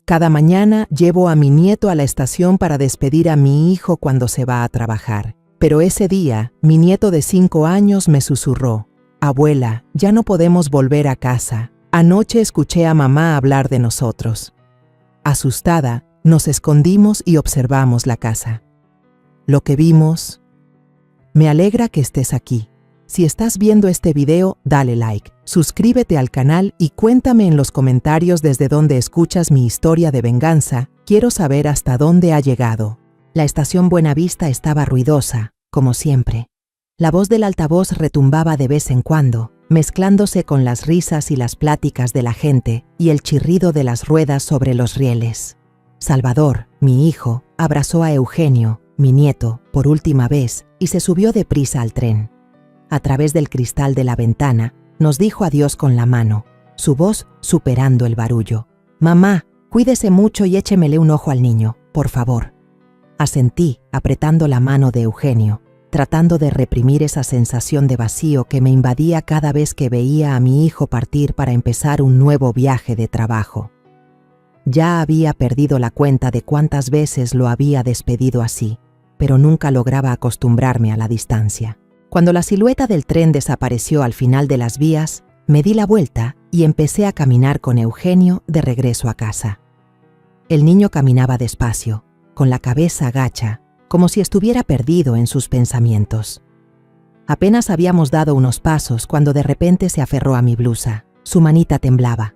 Cada mañana llevo a mi nieto a la estación para despedir a mi hijo cuando se va a trabajar. Pero ese día, mi nieto de 5 años me susurró: «Abuela, ya no podemos volver a casa. Anoche escuché a mamá hablar de nosotros». Asustada, nos escondimos y observamos la casa. Lo que vimos... Me alegra que estés aquí. Si estás viendo este video, dale like, suscríbete al canal y cuéntame en los comentarios desde dónde escuchas mi historia de venganza. Quiero saber hasta dónde ha llegado. La estación Buenavista estaba ruidosa, como siempre. La voz del altavoz retumbaba de vez en cuando, mezclándose con las risas y las pláticas de la gente y el chirrido de las ruedas sobre los rieles. Salvador, mi hijo, abrazó a Eugenio, mi nieto, por última vez y se subió deprisa al tren. A través del cristal de la ventana, nos dijo adiós con la mano, su voz superando el barullo. «Mamá, cuídese mucho y échemele un ojo al niño, por favor». Asentí, apretando la mano de Eugenio, tratando de reprimir esa sensación de vacío que me invadía cada vez que veía a mi hijo partir para empezar un nuevo viaje de trabajo. Ya había perdido la cuenta de cuántas veces lo había despedido así, pero nunca lograba acostumbrarme a la distancia. Cuando la silueta del tren desapareció al final de las vías, me di la vuelta y empecé a caminar con Eugenio de regreso a casa. El niño caminaba despacio, con la cabeza gacha, como si estuviera perdido en sus pensamientos. Apenas habíamos dado unos pasos cuando de repente se aferró a mi blusa. Su manita temblaba.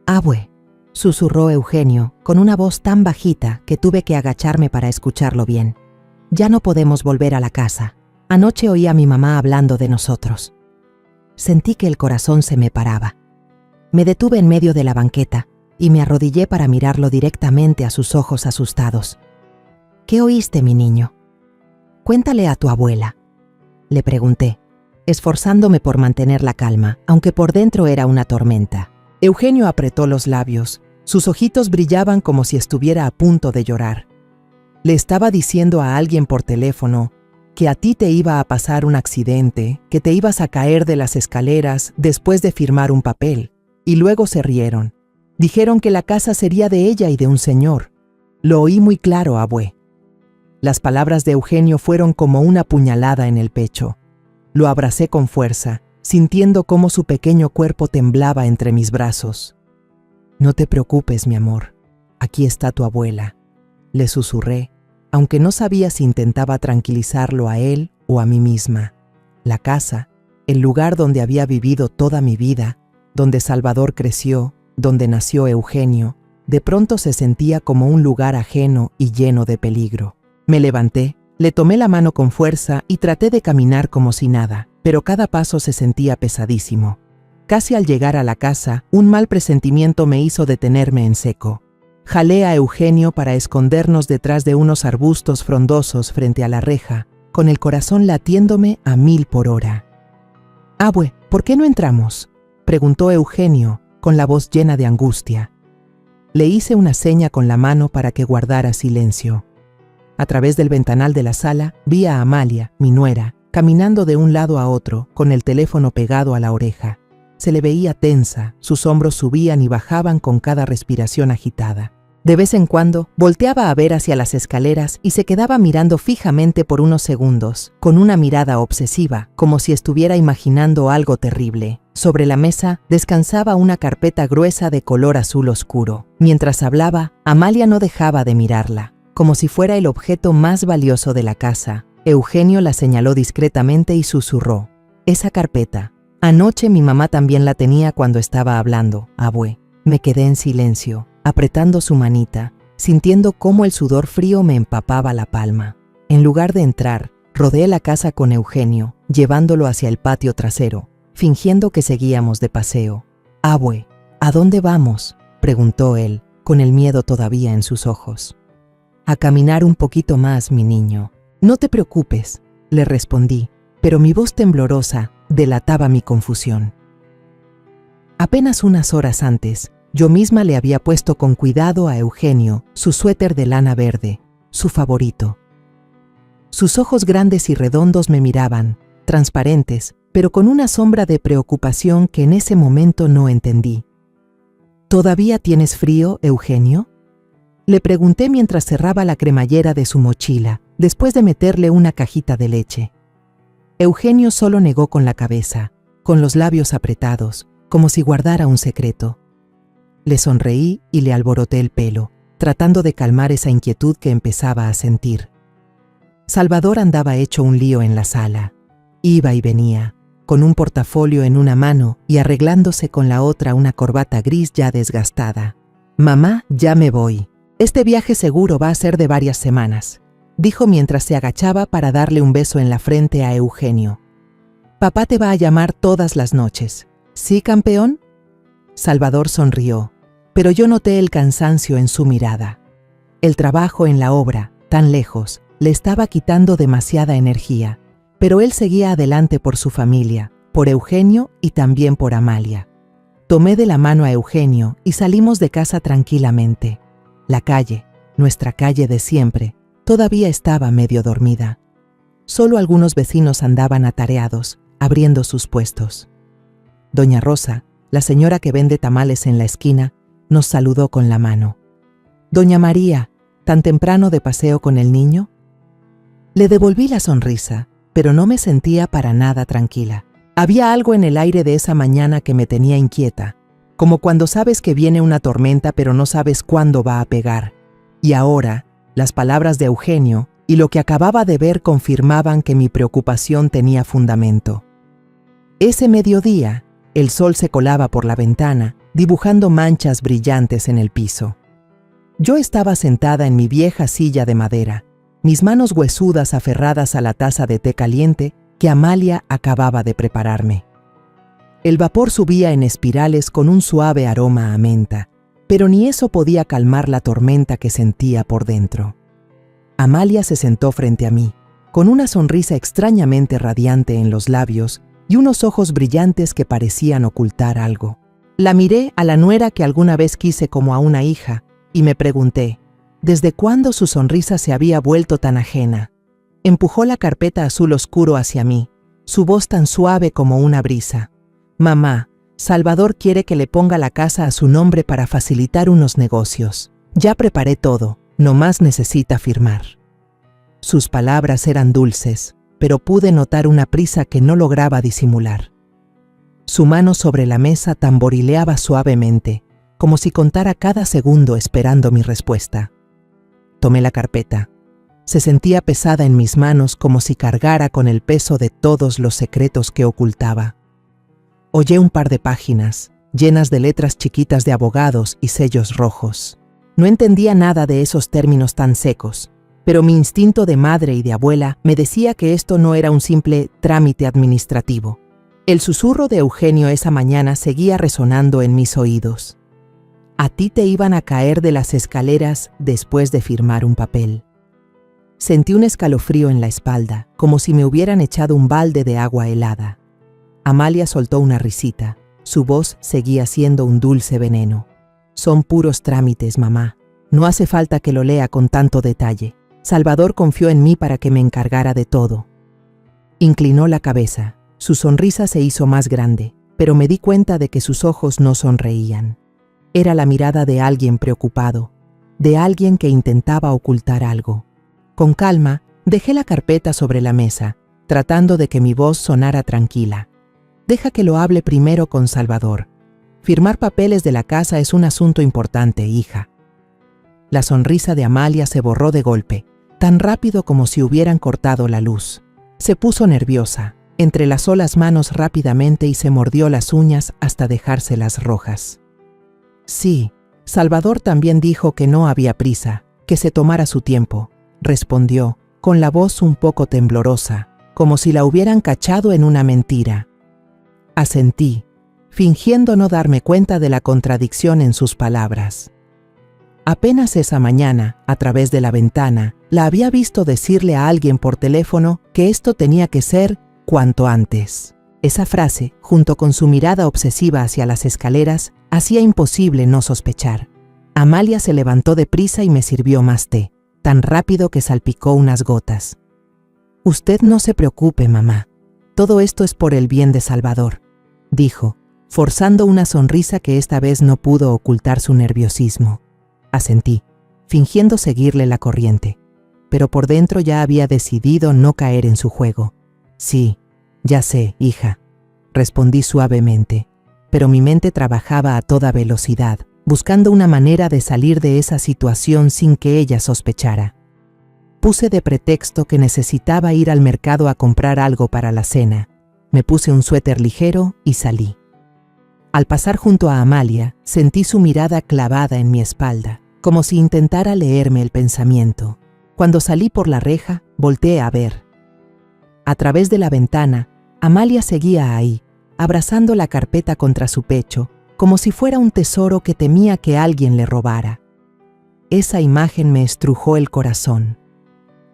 «Abue», susurró Eugenio, con una voz tan bajita que tuve que agacharme para escucharlo bien. «Ya no podemos volver a la casa. Anoche oí a mi mamá hablando de nosotros». Sentí que el corazón se me paraba. Me detuve en medio de la banqueta y me arrodillé para mirarlo directamente a sus ojos asustados. «¿Qué oíste, mi niño?» «Cuéntale a tu abuela», le pregunté, esforzándome por mantener la calma, aunque por dentro era una tormenta. Eugenio apretó los labios. Sus ojitos brillaban como si estuviera a punto de llorar. «Le estaba diciendo a alguien por teléfono que a ti te iba a pasar un accidente, que te ibas a caer de las escaleras después de firmar un papel, y luego se rieron. Dijeron que la casa sería de ella y de un señor. Lo oí muy claro, abue». Las palabras de Eugenio fueron como una puñalada en el pecho. Lo abracé con fuerza, sintiendo cómo su pequeño cuerpo temblaba entre mis brazos. «No te preocupes, mi amor. Aquí está tu abuela», le susurré, aunque no sabía si intentaba tranquilizarlo a él o a mí misma. La casa, el lugar donde había vivido toda mi vida, donde Salvador creció, donde nació Eugenio, de pronto se sentía como un lugar ajeno y lleno de peligro. Me levanté, le tomé la mano con fuerza y traté de caminar como si nada, pero cada paso se sentía pesadísimo. Casi al llegar a la casa, un mal presentimiento me hizo detenerme en seco. Jalé a Eugenio para escondernos detrás de unos arbustos frondosos frente a la reja, con el corazón latiéndome a 1000 por hora. «Abue, ¿por qué no entramos?», preguntó Eugenio, con la voz llena de angustia. Le hice una seña con la mano para que guardara silencio. A través del ventanal de la sala vi a Amalia, mi nuera, caminando de un lado a otro, con el teléfono pegado a la oreja. Se le veía tensa, sus hombros subían y bajaban con cada respiración agitada. De vez en cuando, volteaba a ver hacia las escaleras y se quedaba mirando fijamente por unos segundos, con una mirada obsesiva, como si estuviera imaginando algo terrible. Sobre la mesa descansaba una carpeta gruesa de color azul oscuro. Mientras hablaba, Amalia no dejaba de mirarla, como si fuera el objeto más valioso de la casa. Eugenio la señaló discretamente y susurró: «Esa carpeta. Anoche mi mamá también la tenía cuando estaba hablando, abue». Me quedé en silencio, apretando su manita, sintiendo cómo el sudor frío me empapaba la palma. En lugar de entrar, rodeé la casa con Eugenio, llevándolo hacia el patio trasero, fingiendo que seguíamos de paseo. «Abue, ¿a dónde vamos?», preguntó él, con el miedo todavía en sus ojos. «A caminar un poquito más, mi niño». «No te preocupes», le respondí, pero mi voz temblorosa delataba mi confusión. Apenas unas horas antes, yo misma le había puesto con cuidado a Eugenio su suéter de lana verde, su favorito. Sus ojos grandes y redondos me miraban, transparentes, pero con una sombra de preocupación que en ese momento no entendí. «¿Todavía tienes frío, Eugenio?», Le pregunté mientras cerraba la cremallera de su mochila, después de meterle una cajita de leche. Eugenio solo negó con la cabeza, con los labios apretados, como si guardara un secreto. Le sonreí y le alboroté el pelo, tratando de calmar esa inquietud que empezaba a sentir. Salvador andaba hecho un lío en la sala. Iba y venía, con un portafolio en una mano y arreglándose con la otra una corbata gris ya desgastada. «Mamá, ya me voy. Este viaje seguro va a ser de varias semanas», dijo mientras se agachaba para darle un beso en la frente a Eugenio. «Papá te va a llamar todas las noches. ¿Sí, campeón?» Salvador sonrió, pero yo noté el cansancio en su mirada. El trabajo en la obra, tan lejos, le estaba quitando demasiada energía, pero él seguía adelante por su familia, por Eugenio y también por Amalia. Tomé de la mano a Eugenio y salimos de casa tranquilamente. La calle, nuestra calle de siempre, todavía estaba medio dormida. Solo algunos vecinos andaban atareados, abriendo sus puestos. Doña Rosa, la señora que vende tamales en la esquina, nos saludó con la mano. «Doña María, ¿tan temprano de paseo con el niño?». Le devolví la sonrisa, pero no me sentía para nada tranquila. Había algo en el aire de esa mañana que me tenía inquieta, como cuando sabes que viene una tormenta pero no sabes cuándo va a pegar. Y ahora, las palabras de Eugenio y lo que acababa de ver confirmaban que mi preocupación tenía fundamento. Ese mediodía, el sol se colaba por la ventana, dibujando manchas brillantes en el piso. Yo estaba sentada en mi vieja silla de madera, mis manos huesudas aferradas a la taza de té caliente que Amalia acababa de prepararme. El vapor subía en espirales con un suave aroma a menta, pero ni eso podía calmar la tormenta que sentía por dentro. Amalia se sentó frente a mí, con una sonrisa extrañamente radiante en los labios y unos ojos brillantes que parecían ocultar algo. La miré a la nuera que alguna vez quise como a una hija y me pregunté, ¿desde cuándo su sonrisa se había vuelto tan ajena? Empujó la carpeta azul oscuro hacia mí, su voz tan suave como una brisa. «Mamá, Salvador quiere que le ponga la casa a su nombre para facilitar unos negocios. Ya preparé todo, nomás necesita firmar». Sus palabras eran dulces, pero pude notar una prisa que no lograba disimular. Su mano sobre la mesa tamborileaba suavemente, como si contara cada segundo esperando mi respuesta. Tomé la carpeta. Se sentía pesada en mis manos como si cargara con el peso de todos los secretos que ocultaba. Hollé un par de páginas, llenas de letras chiquitas de abogados y sellos rojos. No entendía nada de esos términos tan secos, pero mi instinto de madre y de abuela me decía que esto no era un simple trámite administrativo. El susurro de Eugenio esa mañana seguía resonando en mis oídos. «A ti te iban a caer de las escaleras después de firmar un papel». Sentí un escalofrío en la espalda, como si me hubieran echado un balde de agua helada. Amalia soltó una risita. Su voz seguía siendo un dulce veneno. «Son puros trámites, mamá. No hace falta que lo lea con tanto detalle. Salvador confió en mí para que me encargara de todo». Inclinó la cabeza. Su sonrisa se hizo más grande, pero me di cuenta de que sus ojos no sonreían. Era la mirada de alguien preocupado, de alguien que intentaba ocultar algo. Con calma, dejé la carpeta sobre la mesa, tratando de que mi voz sonara tranquila. «Deja que lo hable primero con Salvador. Firmar papeles de la casa es un asunto importante, hija». La sonrisa de Amalia se borró de golpe, tan rápido como si hubieran cortado la luz. Se puso nerviosa, entrelazó las manos rápidamente y se mordió las uñas hasta dejárselas rojas. «Sí, Salvador también dijo que no había prisa, que se tomara su tiempo», respondió, con la voz un poco temblorosa, como si la hubieran cachado en una mentira. Asentí, fingiendo no darme cuenta de la contradicción en sus palabras. Apenas esa mañana, a través de la ventana, la había visto decirle a alguien por teléfono que esto tenía que ser cuanto antes. Esa frase, junto con su mirada obsesiva hacia las escaleras, hacía imposible no sospechar. Amalia se levantó deprisa y me sirvió más té, tan rápido que salpicó unas gotas. «Usted no se preocupe, mamá. Todo esto es por el bien de Salvador», dijo, forzando una sonrisa que esta vez no pudo ocultar su nerviosismo. Asentí. fingiendo seguirle la corriente. Pero por dentro ya había decidido no caer en su juego. Sí, ya sé, hija, respondí suavemente, pero mi mente trabajaba a toda velocidad, buscando una manera de salir de esa situación sin que ella sospechara. Puse de pretexto que necesitaba ir al mercado a comprar algo para la cena. Me puse un suéter ligero y salí. Al pasar junto a Amalia, sentí su mirada clavada en mi espalda, como si intentara leerme el pensamiento. Cuando salí por la reja, volteé a ver. A través de la ventana, Amalia seguía ahí, abrazando la carpeta contra su pecho, como si fuera un tesoro que temía que alguien le robara. Esa imagen me estrujó el corazón.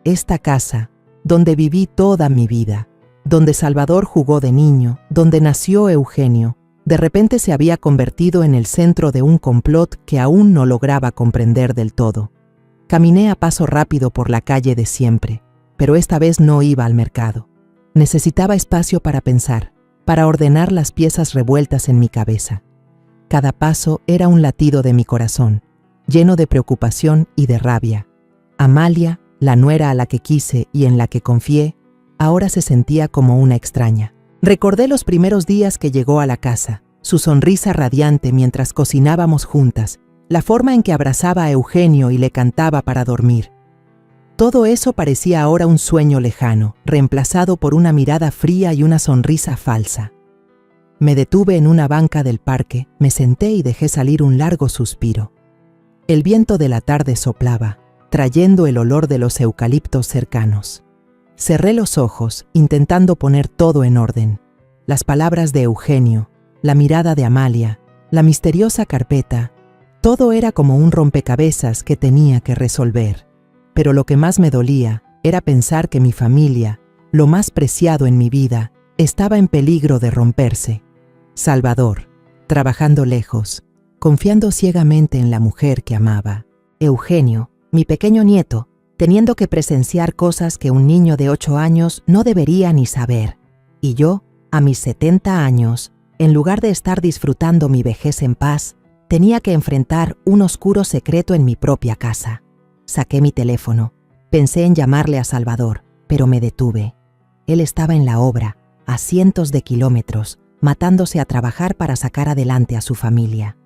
Esta casa, donde viví toda mi vida, donde Salvador jugó de niño, donde nació Eugenio, de repente se había convertido en el centro de un complot que aún no lograba comprender del todo. Caminé a paso rápido por la calle de siempre, pero esta vez no iba al mercado. Necesitaba espacio para pensar, para ordenar las piezas revueltas en mi cabeza. Cada paso era un latido de mi corazón, lleno de preocupación y de rabia. Amalia, la nuera a la que quise y en la que confié, ahora se sentía como una extraña. Recordé los primeros días que llegó a la casa, su sonrisa radiante mientras cocinábamos juntas, la forma en que abrazaba a Eugenio y le cantaba para dormir. Todo eso parecía ahora un sueño lejano, reemplazado por una mirada fría y una sonrisa falsa. Me detuve en una banca del parque, me senté y dejé salir un largo suspiro. El viento de la tarde soplaba, trayendo el olor de los eucaliptos cercanos. Cerré los ojos, intentando poner todo en orden. Las palabras de Eugenio, la mirada de Amalia, la misteriosa carpeta, todo era como un rompecabezas que tenía que resolver. Pero lo que más me dolía era pensar que mi familia, lo más preciado en mi vida, estaba en peligro de romperse. Salvador, trabajando lejos, confiando ciegamente en la mujer que amaba. Eugenio, mi pequeño nieto, teniendo que presenciar cosas que un niño de 8 años no debería ni saber. Y yo, a mis 70 años, en lugar de estar disfrutando mi vejez en paz, tenía que enfrentar un oscuro secreto en mi propia casa. Saqué mi teléfono. Pensé en llamarle a Salvador, pero me detuve. Él estaba en la obra, a cientos de kilómetros, matándose a trabajar para sacar adelante a su familia.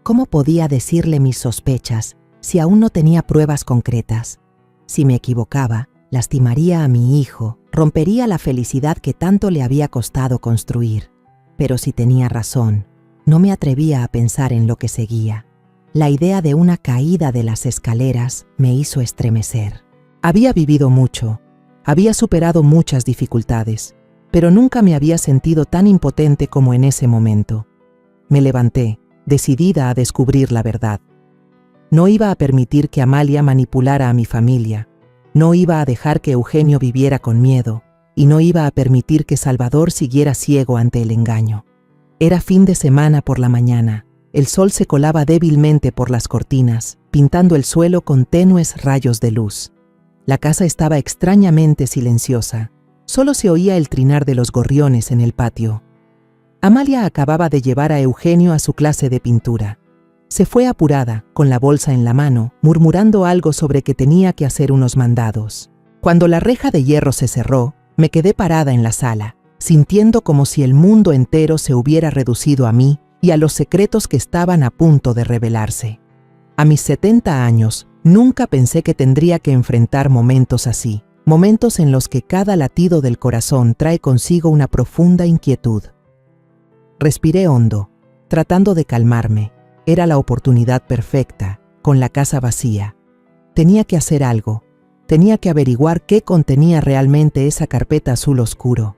¿Cómo podía decirle mis sospechas si aún no tenía pruebas concretas? Si me equivocaba, lastimaría a mi hijo, rompería la felicidad que tanto le había costado construir. Pero si tenía razón, no me atrevía a pensar en lo que seguía. La idea de una caída de las escaleras me hizo estremecer. Había vivido mucho, había superado muchas dificultades, pero nunca me había sentido tan impotente como en ese momento. Me levanté, decidida a descubrir la verdad. No iba a permitir que Amalia manipulara a mi familia, no iba a dejar que Eugenio viviera con miedo, y no iba a permitir que Salvador siguiera ciego ante el engaño. Era fin de semana por la mañana, el sol se colaba débilmente por las cortinas, pintando el suelo con tenues rayos de luz. La casa estaba extrañamente silenciosa, solo se oía el trinar de los gorriones en el patio. Amalia acababa de llevar a Eugenio a su clase de pintura. Se fue apurada, con la bolsa en la mano, murmurando algo sobre que tenía que hacer unos mandados. Cuando la reja de hierro se cerró, me quedé parada en la sala, sintiendo como si el mundo entero se hubiera reducido a mí y a los secretos que estaban a punto de revelarse. A mis 70 años, nunca pensé que tendría que enfrentar momentos así, momentos en los que cada latido del corazón trae consigo una profunda inquietud. Respiré hondo, tratando de calmarme. Era la oportunidad perfecta, con la casa vacía. Tenía que hacer algo. Tenía que averiguar qué contenía realmente esa carpeta azul oscuro.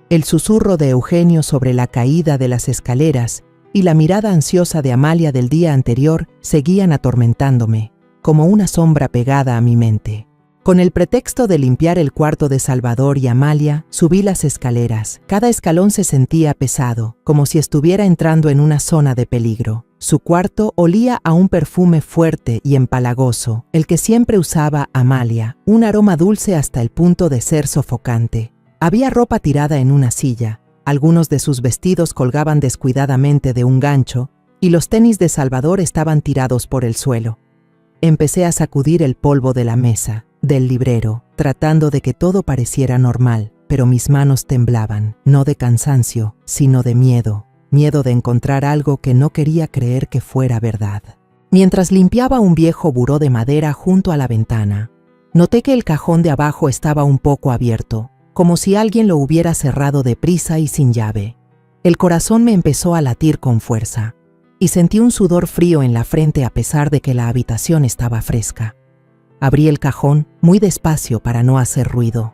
El susurro de Eugenio sobre la caída de las escaleras y la mirada ansiosa de Amalia del día anterior seguían atormentándome, como una sombra pegada a mi mente. Con el pretexto de limpiar el cuarto de Salvador y Amalia, subí las escaleras. Cada escalón se sentía pesado, como si estuviera entrando en una zona de peligro. Su cuarto olía a un perfume fuerte y empalagoso, el que siempre usaba Amalia, un aroma dulce hasta el punto de ser sofocante. Había ropa tirada en una silla, algunos de sus vestidos colgaban descuidadamente de un gancho, y los tenis de Salvador estaban tirados por el suelo. Empecé a sacudir el polvo de la mesa, del librero, tratando de que todo pareciera normal, pero mis manos temblaban, no de cansancio, sino de miedo, miedo de encontrar algo que no quería creer que fuera verdad. Mientras limpiaba un viejo buró de madera junto a la ventana, noté que el cajón de abajo estaba un poco abierto, como si alguien lo hubiera cerrado deprisa y sin llave. El corazón me empezó a latir con fuerza, y sentí un sudor frío en la frente a pesar de que la habitación estaba fresca. Abrí el cajón muy despacio para no hacer ruido.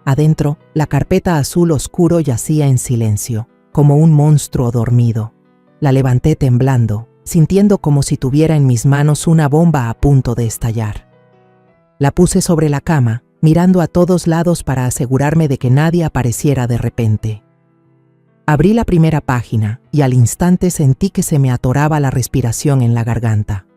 Adentro, la carpeta azul oscuro yacía en silencio, como un monstruo dormido. La levanté temblando, sintiendo como si tuviera en mis manos una bomba a punto de estallar. La puse sobre la cama, mirando a todos lados para asegurarme de que nadie apareciera de repente. Abrí la primera página y al instante sentí que se me atoraba la respiración en la garganta.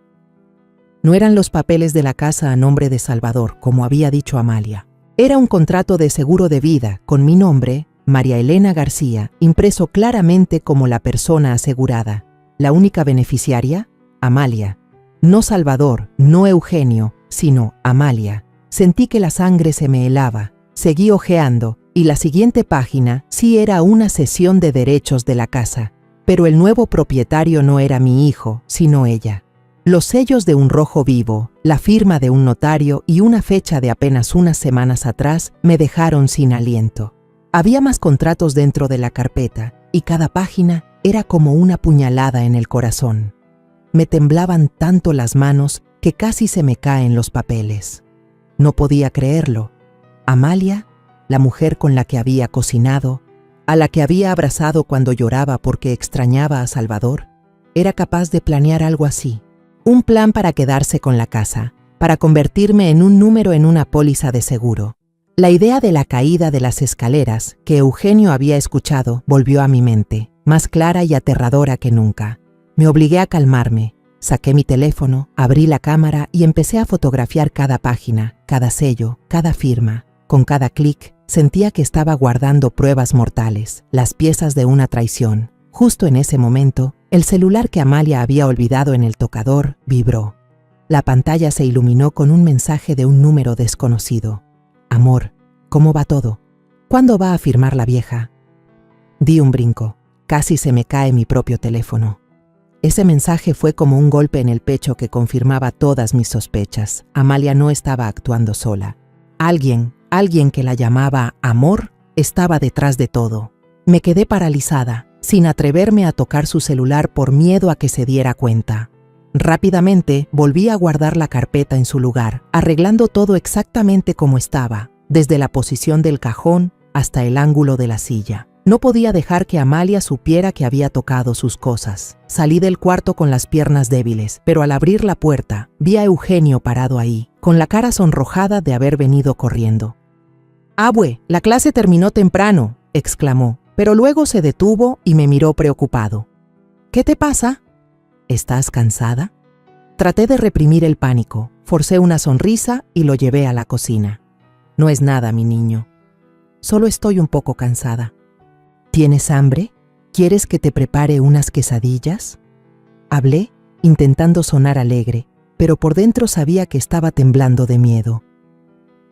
No eran los papeles de la casa a nombre de Salvador, como había dicho Amalia. Era un contrato de seguro de vida con mi nombre, María Elena García, impreso claramente como la persona asegurada. La única beneficiaria, Amalia. No Salvador, no Eugenio, sino Amalia. Sentí que la sangre se me helaba. Seguí hojeando, y la siguiente página sí era una cesión de derechos de la casa. Pero el nuevo propietario no era mi hijo, sino ella. Los sellos de un rojo vivo, la firma de un notario y una fecha de apenas unas semanas atrás me dejaron sin aliento. Había más contratos dentro de la carpeta, y cada página era como una puñalada en el corazón. Me temblaban tanto las manos que casi se me caen los papeles. No podía creerlo. Amalia, la mujer con la que había cocinado, a la que había abrazado cuando lloraba porque extrañaba a Salvador, era capaz de planear algo así. Un plan para quedarse con la casa, para convertirme en un número en una póliza de seguro. La idea de la caída de las escaleras que Eugenio había escuchado volvió a mi mente, más clara y aterradora que nunca. Me obligué a calmarme. Saqué mi teléfono, abrí la cámara y empecé a fotografiar cada página, cada sello, cada firma. Con cada clic, sentía que estaba guardando pruebas mortales, las piezas de una traición. Justo en ese momento, el celular que Amalia había olvidado en el tocador vibró. La pantalla se iluminó con un mensaje de un número desconocido. Amor, ¿cómo va todo? ¿Cuándo va a firmar la vieja? Di un brinco. Casi se me cae mi propio teléfono. Ese mensaje fue como un golpe en el pecho que confirmaba todas mis sospechas. Amalia no estaba actuando sola. Alguien que la llamaba Amor, estaba detrás de todo. Me quedé paralizada, sin atreverme a tocar su celular por miedo a que se diera cuenta. Rápidamente volví a guardar la carpeta en su lugar, arreglando todo exactamente como estaba, desde la posición del cajón hasta el ángulo de la silla. No podía dejar que Amalia supiera que había tocado sus cosas. Salí del cuarto con las piernas débiles, pero al abrir la puerta, vi a Eugenio parado ahí, con la cara sonrojada de haber venido corriendo. «Abue, la clase terminó temprano», exclamó, pero luego se detuvo y me miró preocupado. «¿Qué te pasa? ¿Estás cansada?» Traté de reprimir el pánico, forcé una sonrisa y lo llevé a la cocina. «No es nada, mi niño. Solo estoy un poco cansada». ¿Tienes hambre? ¿Quieres que te prepare unas quesadillas? Hablé, intentando sonar alegre, pero por dentro sabía que estaba temblando de miedo.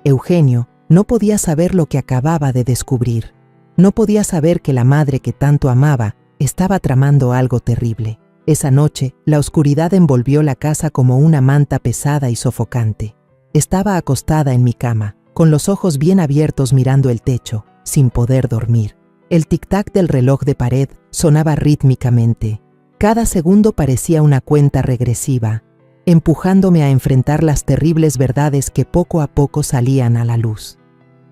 Eugenio no podía saber lo que acababa de descubrir. No podía saber que la madre que tanto amaba estaba tramando algo terrible. Esa noche, la oscuridad envolvió la casa como una manta pesada y sofocante. Estaba acostada en mi cama, con los ojos bien abiertos mirando el techo, sin poder dormir. El tic-tac del reloj de pared sonaba rítmicamente. Cada segundo parecía una cuenta regresiva, empujándome a enfrentar las terribles verdades que poco a poco salían a la luz.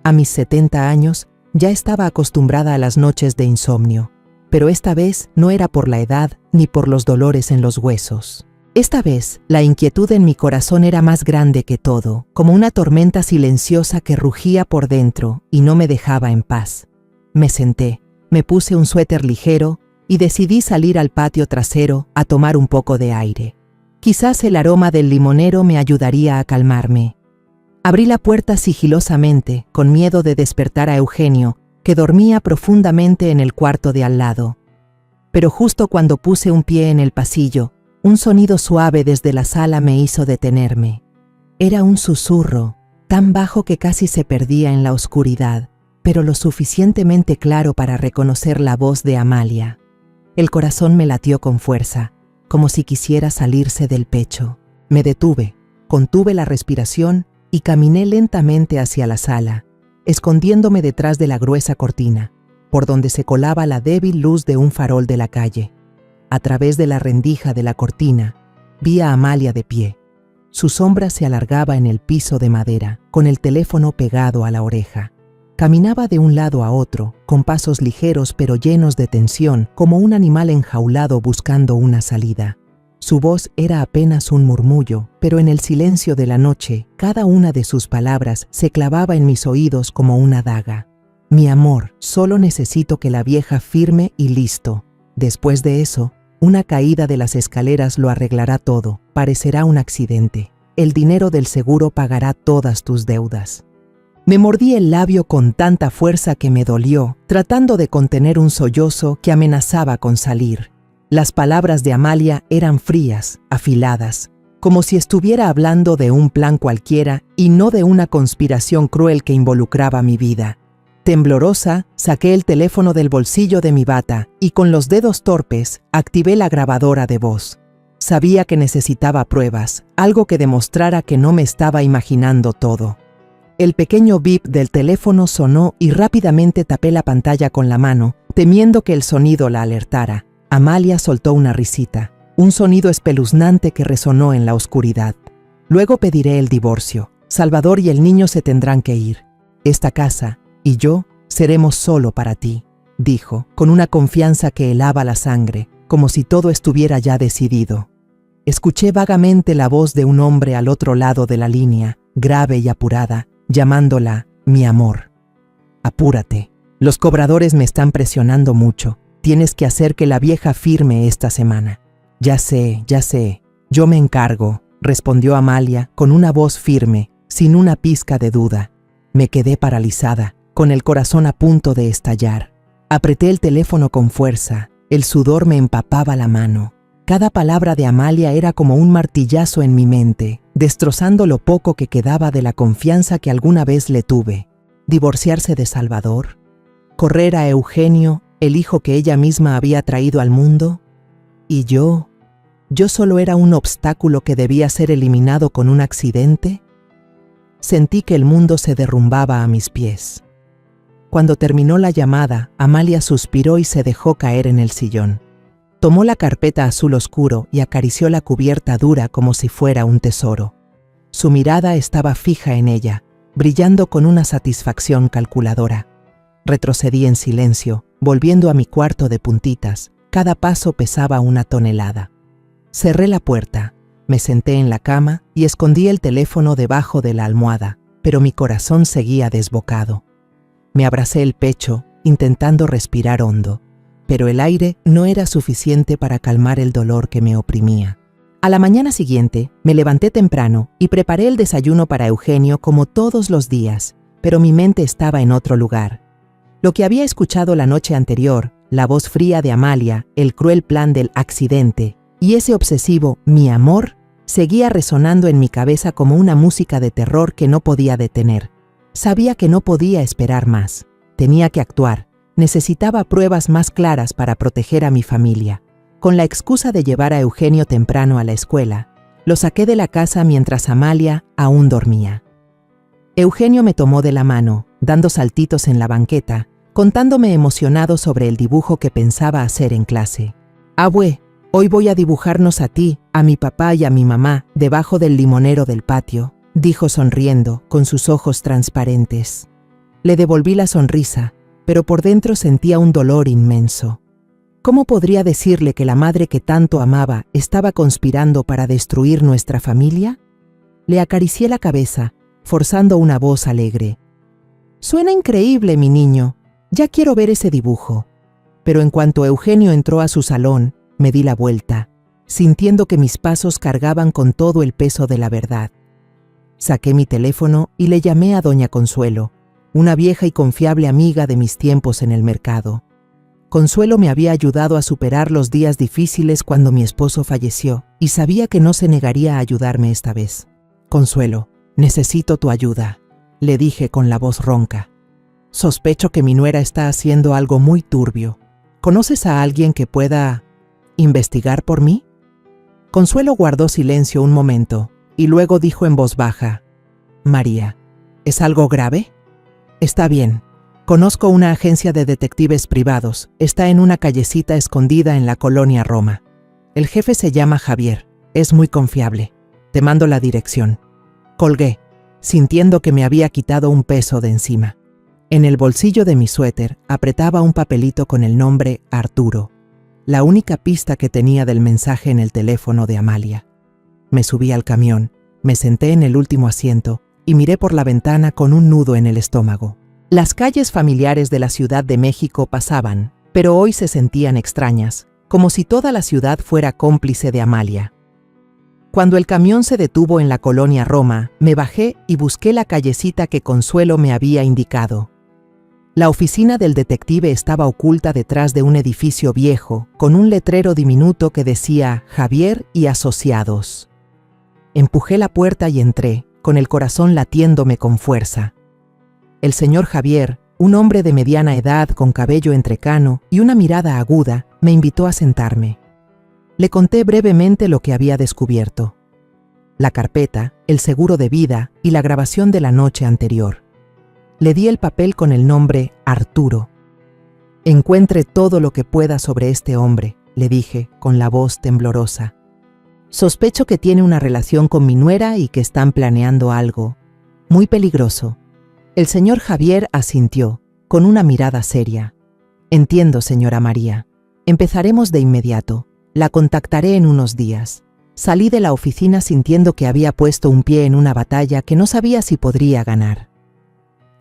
A mis 70 años, ya estaba acostumbrada a las noches de insomnio, pero esta vez no era por la edad ni por los dolores en los huesos. Esta vez, la inquietud en mi corazón era más grande que todo, como una tormenta silenciosa que rugía por dentro y no me dejaba en paz. Me senté, me puse un suéter ligero y decidí salir al patio trasero a tomar un poco de aire. Quizás el aroma del limonero me ayudaría a calmarme. Abrí la puerta sigilosamente, con miedo de despertar a Eugenio, que dormía profundamente en el cuarto de al lado. Pero justo cuando puse un pie en el pasillo, Un sonido suave desde la sala me hizo detenerme. Era un susurro, tan bajo que casi se perdía en la oscuridad, pero lo suficientemente claro para reconocer la voz de Amalia. El corazón me latió con fuerza, como si quisiera salirse del pecho. Me detuve, contuve la respiración y caminé lentamente hacia la sala, escondiéndome detrás de la gruesa cortina, por donde se colaba la débil luz de un farol de la calle. A través de la rendija de la cortina, vi a Amalia de pie. Su sombra se alargaba en el piso de madera, con el teléfono pegado a la oreja. Caminaba de un lado a otro, con pasos ligeros pero llenos de tensión, como un animal enjaulado buscando una salida. Su voz era apenas un murmullo, pero en el silencio de la noche, cada una de sus palabras se clavaba en mis oídos como una daga. Mi amor, solo necesito que la vieja firme y listo. Después de eso, una caída de las escaleras lo arreglará todo, parecerá un accidente. El dinero del seguro pagará todas tus deudas. Me mordí el labio con tanta fuerza que me dolió, tratando de contener un sollozo que amenazaba con salir. Las palabras de Amalia eran frías, afiladas, como si estuviera hablando de un plan cualquiera y no de una conspiración cruel que involucraba mi vida. Temblorosa, saqué el teléfono del bolsillo de mi bata y con los dedos torpes activé la grabadora de voz. Sabía que necesitaba pruebas, algo que demostrara que no me estaba imaginando todo. El pequeño bip del teléfono sonó y rápidamente tapé la pantalla con la mano, temiendo que el sonido la alertara. Amalia soltó una risita, un sonido espeluznante que resonó en la oscuridad. Luego pediré el divorcio. Salvador y el niño se tendrán que ir. Esta casa y yo seremos solo para ti, dijo, con una confianza que helaba la sangre, como si todo estuviera ya decidido. Escuché vagamente la voz de un hombre al otro lado de la línea, grave y apurada, llamándola mi amor. Apúrate, los cobradores me están presionando mucho. Tienes que hacer que la vieja firme esta semana. Ya sé, yo me encargo, respondió Amalia con una voz firme, sin una pizca de duda. Me quedé paralizada, con el corazón a punto de estallar. Apreté el teléfono con fuerza, el sudor me empapaba la mano. Cada palabra de Amalia era como un martillazo en mi mente, destrozando lo poco que quedaba de la confianza que alguna vez le tuve. ¿Divorciarse de Salvador? ¿Correr a Eugenio, el hijo que ella misma había traído al mundo? ¿Y yo solo era un obstáculo que debía ser eliminado con un accidente? Sentí que el mundo se derrumbaba a mis pies. Cuando terminó la llamada, Amalia suspiró y se dejó caer en el sillón. Tomó la carpeta azul oscuro y acarició la cubierta dura como si fuera un tesoro. Su mirada estaba fija en ella, brillando con una satisfacción calculadora. Retrocedí en silencio, volviendo a mi cuarto de puntitas. Cada paso pesaba una tonelada. Cerré la puerta, me senté en la cama y escondí el teléfono debajo de la almohada, pero mi corazón seguía desbocado. Me abracé el pecho, intentando respirar hondo, pero el aire no era suficiente para calmar el dolor que me oprimía. A la mañana siguiente, me levanté temprano y preparé el desayuno para Eugenio como todos los días, pero mi mente estaba en otro lugar. Lo que había escuchado la noche anterior, la voz fría de Amalia, el cruel plan del accidente y ese obsesivo mi amor, seguía resonando en mi cabeza como una música de terror que no podía detener. Sabía que no podía esperar más. Tenía que actuar. Necesitaba pruebas más claras para proteger a mi familia. Con la excusa de llevar a Eugenio temprano a la escuela, lo saqué de la casa mientras Amalia aún dormía. Eugenio me tomó de la mano, dando saltitos en la banqueta, contándome emocionado sobre el dibujo que pensaba hacer en clase. Abue, hoy voy a dibujarnos a ti, a mi papá y a mi mamá, debajo del limonero del patio, dijo sonriendo, con sus ojos transparentes. Le devolví la sonrisa, pero por dentro sentía un dolor inmenso. ¿Cómo podría decirle que la madre que tanto amaba estaba conspirando para destruir nuestra familia? Le acaricié la cabeza, forzando una voz alegre. Suena increíble, mi niño. Ya quiero ver ese dibujo. Pero en cuanto Eugenio entró a su salón, me di la vuelta, sintiendo que mis pasos cargaban con todo el peso de la verdad. Saqué mi teléfono y le llamé a doña Consuelo, una vieja y confiable amiga de mis tiempos en el mercado. Consuelo me había ayudado a superar los días difíciles cuando mi esposo falleció y sabía que no se negaría a ayudarme esta vez. Consuelo, necesito tu ayuda, le dije con la voz ronca. Sospecho que mi nuera está haciendo algo muy turbio. ¿Conoces a alguien que pueda investigar por mí? Consuelo guardó silencio un momento y luego dijo en voz baja: María, ¿es algo grave? Está bien. Conozco una agencia de detectives privados. Está en una callecita escondida en la colonia Roma. El jefe se llama Javier. Es muy confiable. Te mando la dirección. Colgué, sintiendo que me había quitado un peso de encima. En el bolsillo de mi suéter apretaba un papelito con el nombre Arturo, la única pista que tenía del mensaje en el teléfono de Amalia. Me subí al camión, me senté en el último asiento y miré por la ventana con un nudo en el estómago. Las calles familiares de la Ciudad de México pasaban, pero hoy se sentían extrañas, como si toda la ciudad fuera cómplice de Amalia. Cuando el camión se detuvo en la colonia Roma, me bajé y busqué la callecita que Consuelo me había indicado. La oficina del detective estaba oculta detrás de un edificio viejo, con un letrero diminuto que decía Javier y Asociados. Empujé la puerta y entré, con el corazón latiéndome con fuerza. El señor Javier, un hombre de mediana edad con cabello entrecano y una mirada aguda, me invitó a sentarme. Le conté brevemente lo que había descubierto: la carpeta, el seguro de vida y la grabación de la noche anterior. Le di el papel con el nombre Arturo. Encuentre todo lo que pueda sobre este hombre, le dije con la voz temblorosa. Sospecho que tiene una relación con mi nuera y que están planeando algo muy peligroso. El señor Javier asintió, con una mirada seria. Entiendo, señora María. Empezaremos de inmediato. La contactaré en unos días. Salí de la oficina sintiendo que había puesto un pie en una batalla que no sabía si podría ganar.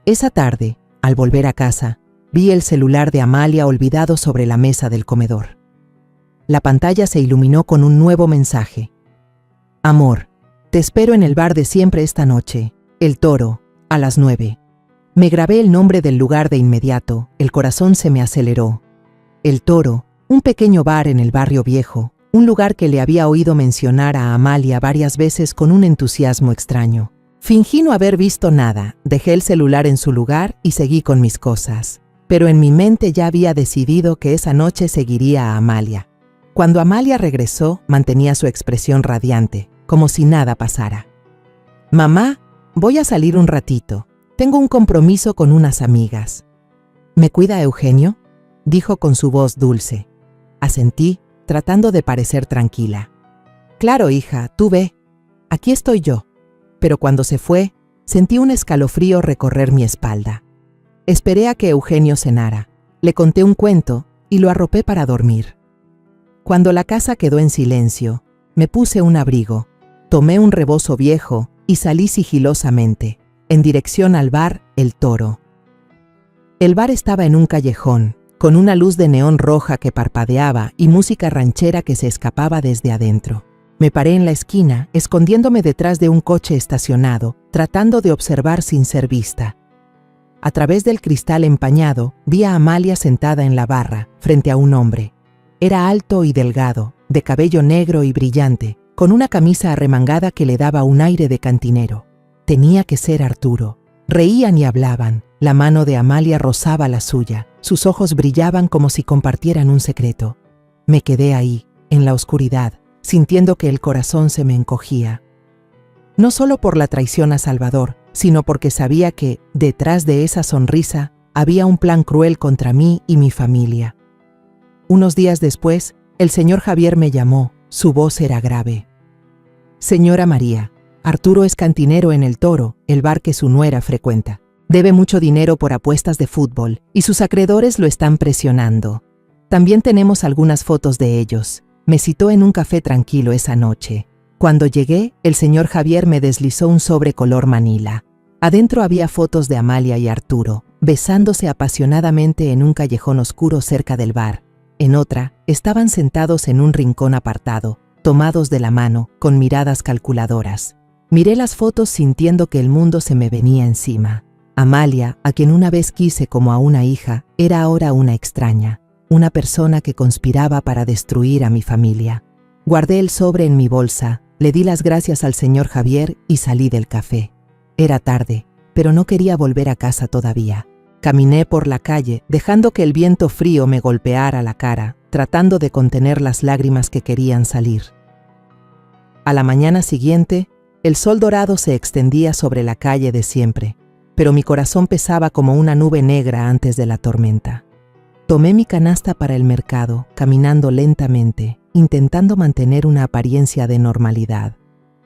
Esa tarde, al volver a casa, vi el celular de Amalia olvidado sobre la mesa del comedor. La pantalla se iluminó con un nuevo mensaje. Amor, te espero en el bar de siempre esta noche, El Toro, a las 9. Me grabé el nombre del lugar de inmediato, el corazón se me aceleró. El Toro, un pequeño bar en el barrio viejo, un lugar que le había oído mencionar a Amalia varias veces con un entusiasmo extraño. Fingí no haber visto nada, dejé el celular en su lugar y seguí con mis cosas. Pero en mi mente ya había decidido que esa noche seguiría a Amalia. Cuando Amalia regresó, mantenía su expresión radiante, como si nada pasara. Mamá, voy a salir un ratito. Tengo un compromiso con unas amigas. ¿Me cuida Eugenio?, dijo con su voz dulce. Asentí, tratando de parecer tranquila. Claro, hija, tú ve. Aquí estoy yo. Pero cuando se fue, sentí un escalofrío recorrer mi espalda. Esperé a que Eugenio cenara. Le conté un cuento y lo arropé para dormir. Cuando la casa quedó en silencio, me puse un abrigo, tomé un rebozo viejo y salí sigilosamente, en dirección al bar El Toro. El bar estaba en un callejón, con una luz de neón roja que parpadeaba y música ranchera que se escapaba desde adentro. Me paré en la esquina, escondiéndome detrás de un coche estacionado, tratando de observar sin ser vista. A través del cristal empañado, vi a Amalia sentada en la barra, frente a un hombre. Era alto y delgado, de cabello negro y brillante, con una camisa arremangada que le daba un aire de cantinero. Tenía que ser Arturo. Reían y hablaban. La mano de Amalia rozaba la suya. Sus ojos brillaban como si compartieran un secreto. Me quedé ahí, en la oscuridad, sintiendo que el corazón se me encogía. No solo por la traición a Salvador, sino porque sabía que, detrás de esa sonrisa, había un plan cruel contra mí y mi familia. Unos días después, el señor Javier me llamó. Su voz era grave. Señora María, Arturo es cantinero en El Toro, el bar que su nuera frecuenta. Debe mucho dinero por apuestas de fútbol y sus acreedores lo están presionando. También tenemos algunas fotos de ellos. Me citó en un café tranquilo esa noche. Cuando llegué, el señor Javier me deslizó un sobre color manila. Adentro había fotos de Amalia y Arturo, besándose apasionadamente en un callejón oscuro cerca del bar. En otra, estaban sentados en un rincón apartado, tomados de la mano, con miradas calculadoras. Miré las fotos sintiendo que el mundo se me venía encima. Amalia, a quien una vez quise como a una hija, era ahora una extraña. una persona que conspiraba para destruir a mi familia. Guardé el sobre en mi bolsa, le di las gracias al señor Javier y salí del café. Era tarde, pero no quería volver a casa todavía. Caminé por la calle, dejando que el viento frío me golpeara la cara, tratando de contener las lágrimas que querían salir. A la mañana siguiente, el sol dorado se extendía sobre la calle de siempre, pero mi corazón pesaba como una nube negra antes de la tormenta. Tomé mi canasta para el mercado, caminando lentamente, intentando mantener una apariencia de normalidad.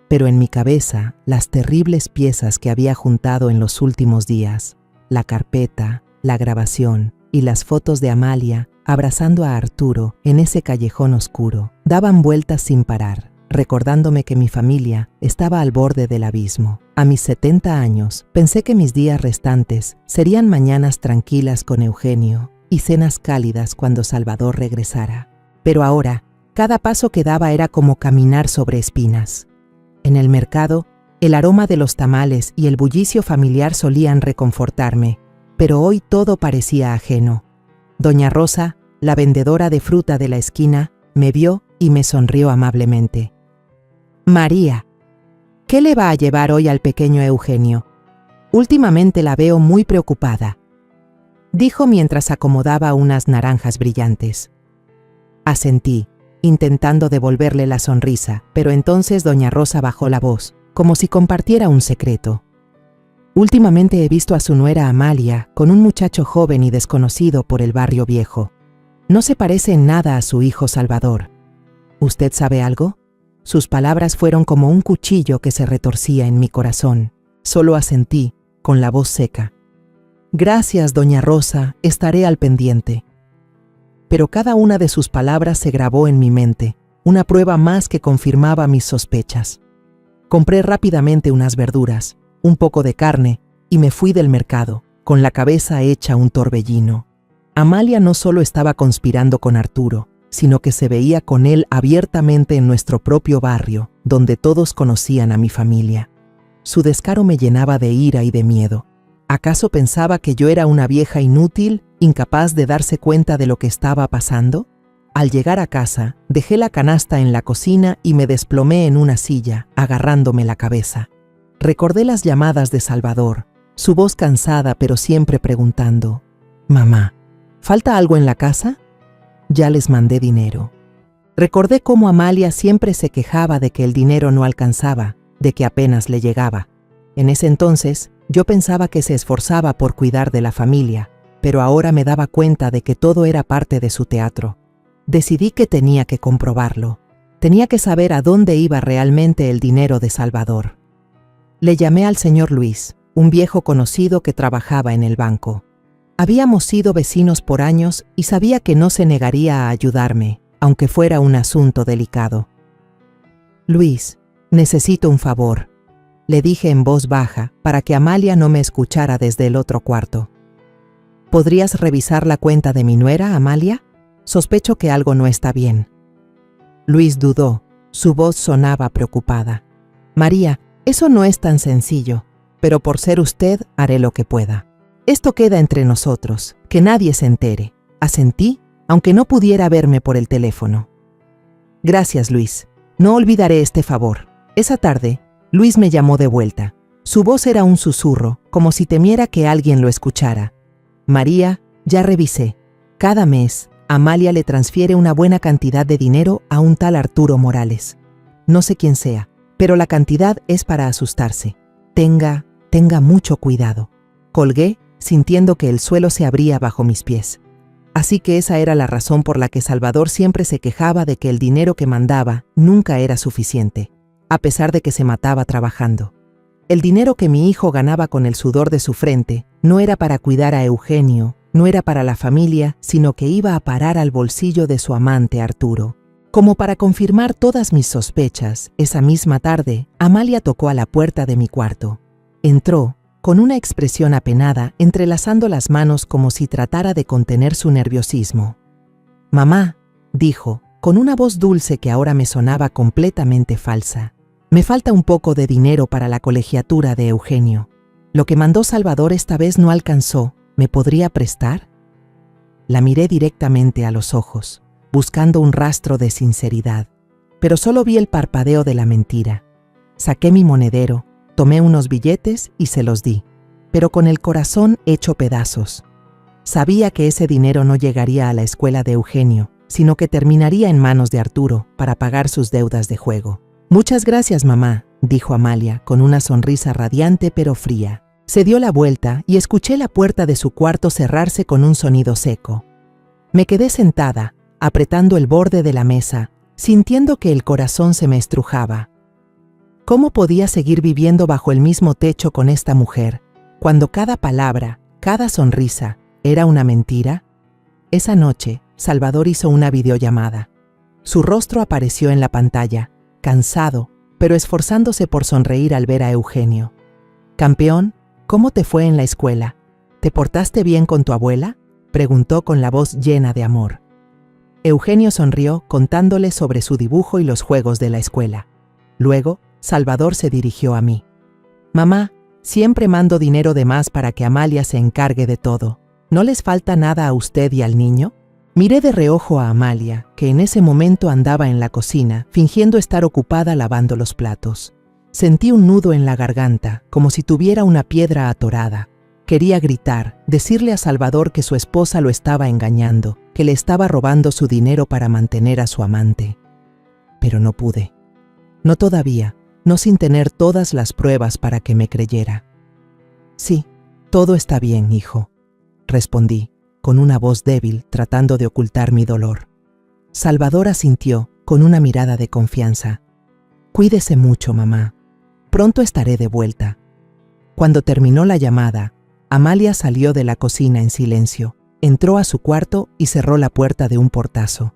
Pero en mi cabeza, las terribles piezas que había juntado en los últimos días, la carpeta, la grabación y las fotos de Amalia abrazando a Arturo en ese callejón oscuro, daban vueltas sin parar, recordándome que mi familia estaba al borde del abismo. A mis 70 años, pensé que mis días restantes serían mañanas tranquilas con Eugenio y cenas cálidas cuando Salvador regresara. Pero ahora, cada paso que daba era como caminar sobre espinas. En el mercado, el aroma de los tamales y el bullicio familiar solían reconfortarme, pero hoy todo parecía ajeno. Doña Rosa, la vendedora de fruta de la esquina, me vio y me sonrió amablemente. «María, ¿qué le va a llevar hoy al pequeño Eugenio? Últimamente la veo muy preocupada», dijo mientras acomodaba unas naranjas brillantes. Asentí, intentando devolverle la sonrisa, pero entonces doña Rosa bajó la voz, como si compartiera un secreto. «Últimamente he visto a su nuera Amalia con un muchacho joven y desconocido por el barrio viejo. No se parece en nada a su hijo Salvador. ¿Usted sabe algo?». Sus palabras fueron como un cuchillo que se retorcía en mi corazón. Solo asentí, con la voz seca. «Gracias, doña Rosa, estaré al pendiente». Pero cada una de sus palabras se grabó en mi mente, una prueba más que confirmaba mis sospechas. Compré rápidamente unas verduras, un poco de carne, y me fui del mercado, con la cabeza hecha un torbellino. Amalia no solo estaba conspirando con Arturo, sino que se veía con él abiertamente en nuestro propio barrio, donde todos conocían a mi familia. Su descaro me llenaba de ira y de miedo. ¿Acaso pensaba que yo era una vieja inútil, incapaz de darse cuenta de lo que estaba pasando? Al llegar a casa, dejé la canasta en la cocina y me desplomé en una silla, agarrándome la cabeza. Recordé las llamadas de Salvador, su voz cansada pero siempre preguntando: «Mamá, ¿falta algo en la casa? Ya les mandé dinero». Recordé cómo Amalia siempre se quejaba de que el dinero no alcanzaba, de que apenas le llegaba. En ese entonces, yo pensaba que se esforzaba por cuidar de la familia, pero ahora me daba cuenta de que todo era parte de su teatro. Decidí que tenía que comprobarlo. Tenía que saber a dónde iba realmente el dinero de Salvador. Le llamé al señor Luis, un viejo conocido que trabajaba en el banco. Habíamos sido vecinos por años y sabía que no se negaría a ayudarme, aunque fuera un asunto delicado. «Luis, necesito un favor», le dije en voz baja para que Amalia no me escuchara desde el otro cuarto. «¿Podrías revisar la cuenta de mi nuera, Amalia? Sospecho que algo no está bien». Luis dudó, su voz sonaba preocupada. «María, eso no es tan sencillo, pero por ser usted haré lo que pueda. Esto queda entre nosotros, que nadie se entere». Asentí, aunque no pudiera verme por el teléfono. «Gracias, Luis. No olvidaré este favor». Esa tarde, Luis me llamó de vuelta. Su voz era un susurro, como si temiera que alguien lo escuchara. «María, ya revisé. Cada mes, Amalia le transfiere una buena cantidad de dinero a un tal Arturo Morales. No sé quién sea, pero la cantidad es para asustarse. Tenga mucho cuidado». Colgué, sintiendo que el suelo se abría bajo mis pies. Así que esa era la razón por la que Salvador siempre se quejaba de que el dinero que mandaba nunca era suficiente, a pesar de que se mataba trabajando. El dinero que mi hijo ganaba con el sudor de su frente no era para cuidar a Eugenio, no era para la familia, sino que iba a parar al bolsillo de su amante Arturo. Como para confirmar todas mis sospechas, esa misma tarde, Amalia tocó a la puerta de mi cuarto. Entró, con una expresión apenada, entrelazando las manos como si tratara de contener su nerviosismo. «Mamá», dijo, con una voz dulce que ahora me sonaba completamente falsa, «me falta un poco de dinero para la colegiatura de Eugenio. Lo que mandó Salvador esta vez no alcanzó. ¿Me podría prestar?». La miré directamente a los ojos, buscando un rastro de sinceridad, pero solo vi el parpadeo de la mentira. Saqué mi monedero, tomé unos billetes y se los di, pero con el corazón hecho pedazos. Sabía que ese dinero no llegaría a la escuela de Eugenio, sino que terminaría en manos de Arturo para pagar sus deudas de juego. «Muchas gracias, mamá», dijo Amalia, con una sonrisa radiante pero fría. Se dio la vuelta y escuché la puerta de su cuarto cerrarse con un sonido seco. Me quedé sentada, apretando el borde de la mesa, sintiendo que el corazón se me estrujaba. ¿Cómo podía seguir viviendo bajo el mismo techo con esta mujer, cuando cada palabra, cada sonrisa, era una mentira? Esa noche, Salvador hizo una videollamada. Su rostro apareció en la pantalla, cansado, pero esforzándose por sonreír al ver a Eugenio. «Campeón, ¿cómo te fue en la escuela? ¿Te portaste bien con tu abuela?», preguntó con la voz llena de amor. Eugenio sonrió contándole sobre su dibujo y los juegos de la escuela. Luego, Salvador se dirigió a mí. «Mamá, siempre mando dinero de más para que Amalia se encargue de todo. ¿No les falta nada a usted y al niño?». Miré de reojo a Amalia, que en ese momento andaba en la cocina, fingiendo estar ocupada lavando los platos. Sentí un nudo en la garganta, como si tuviera una piedra atorada. Quería gritar, decirle a Salvador que su esposa lo estaba engañando, que le estaba robando su dinero para mantener a su amante. Pero no pude. No todavía, no sin tener todas las pruebas para que me creyera. «Sí, todo está bien, hijo», respondí, con una voz débil, tratando de ocultar mi dolor. Salvador asintió, con una mirada de confianza. «Cuídese mucho, mamá. Pronto estaré de vuelta». Cuando terminó la llamada, Amalia salió de la cocina en silencio, entró a su cuarto y cerró la puerta de un portazo.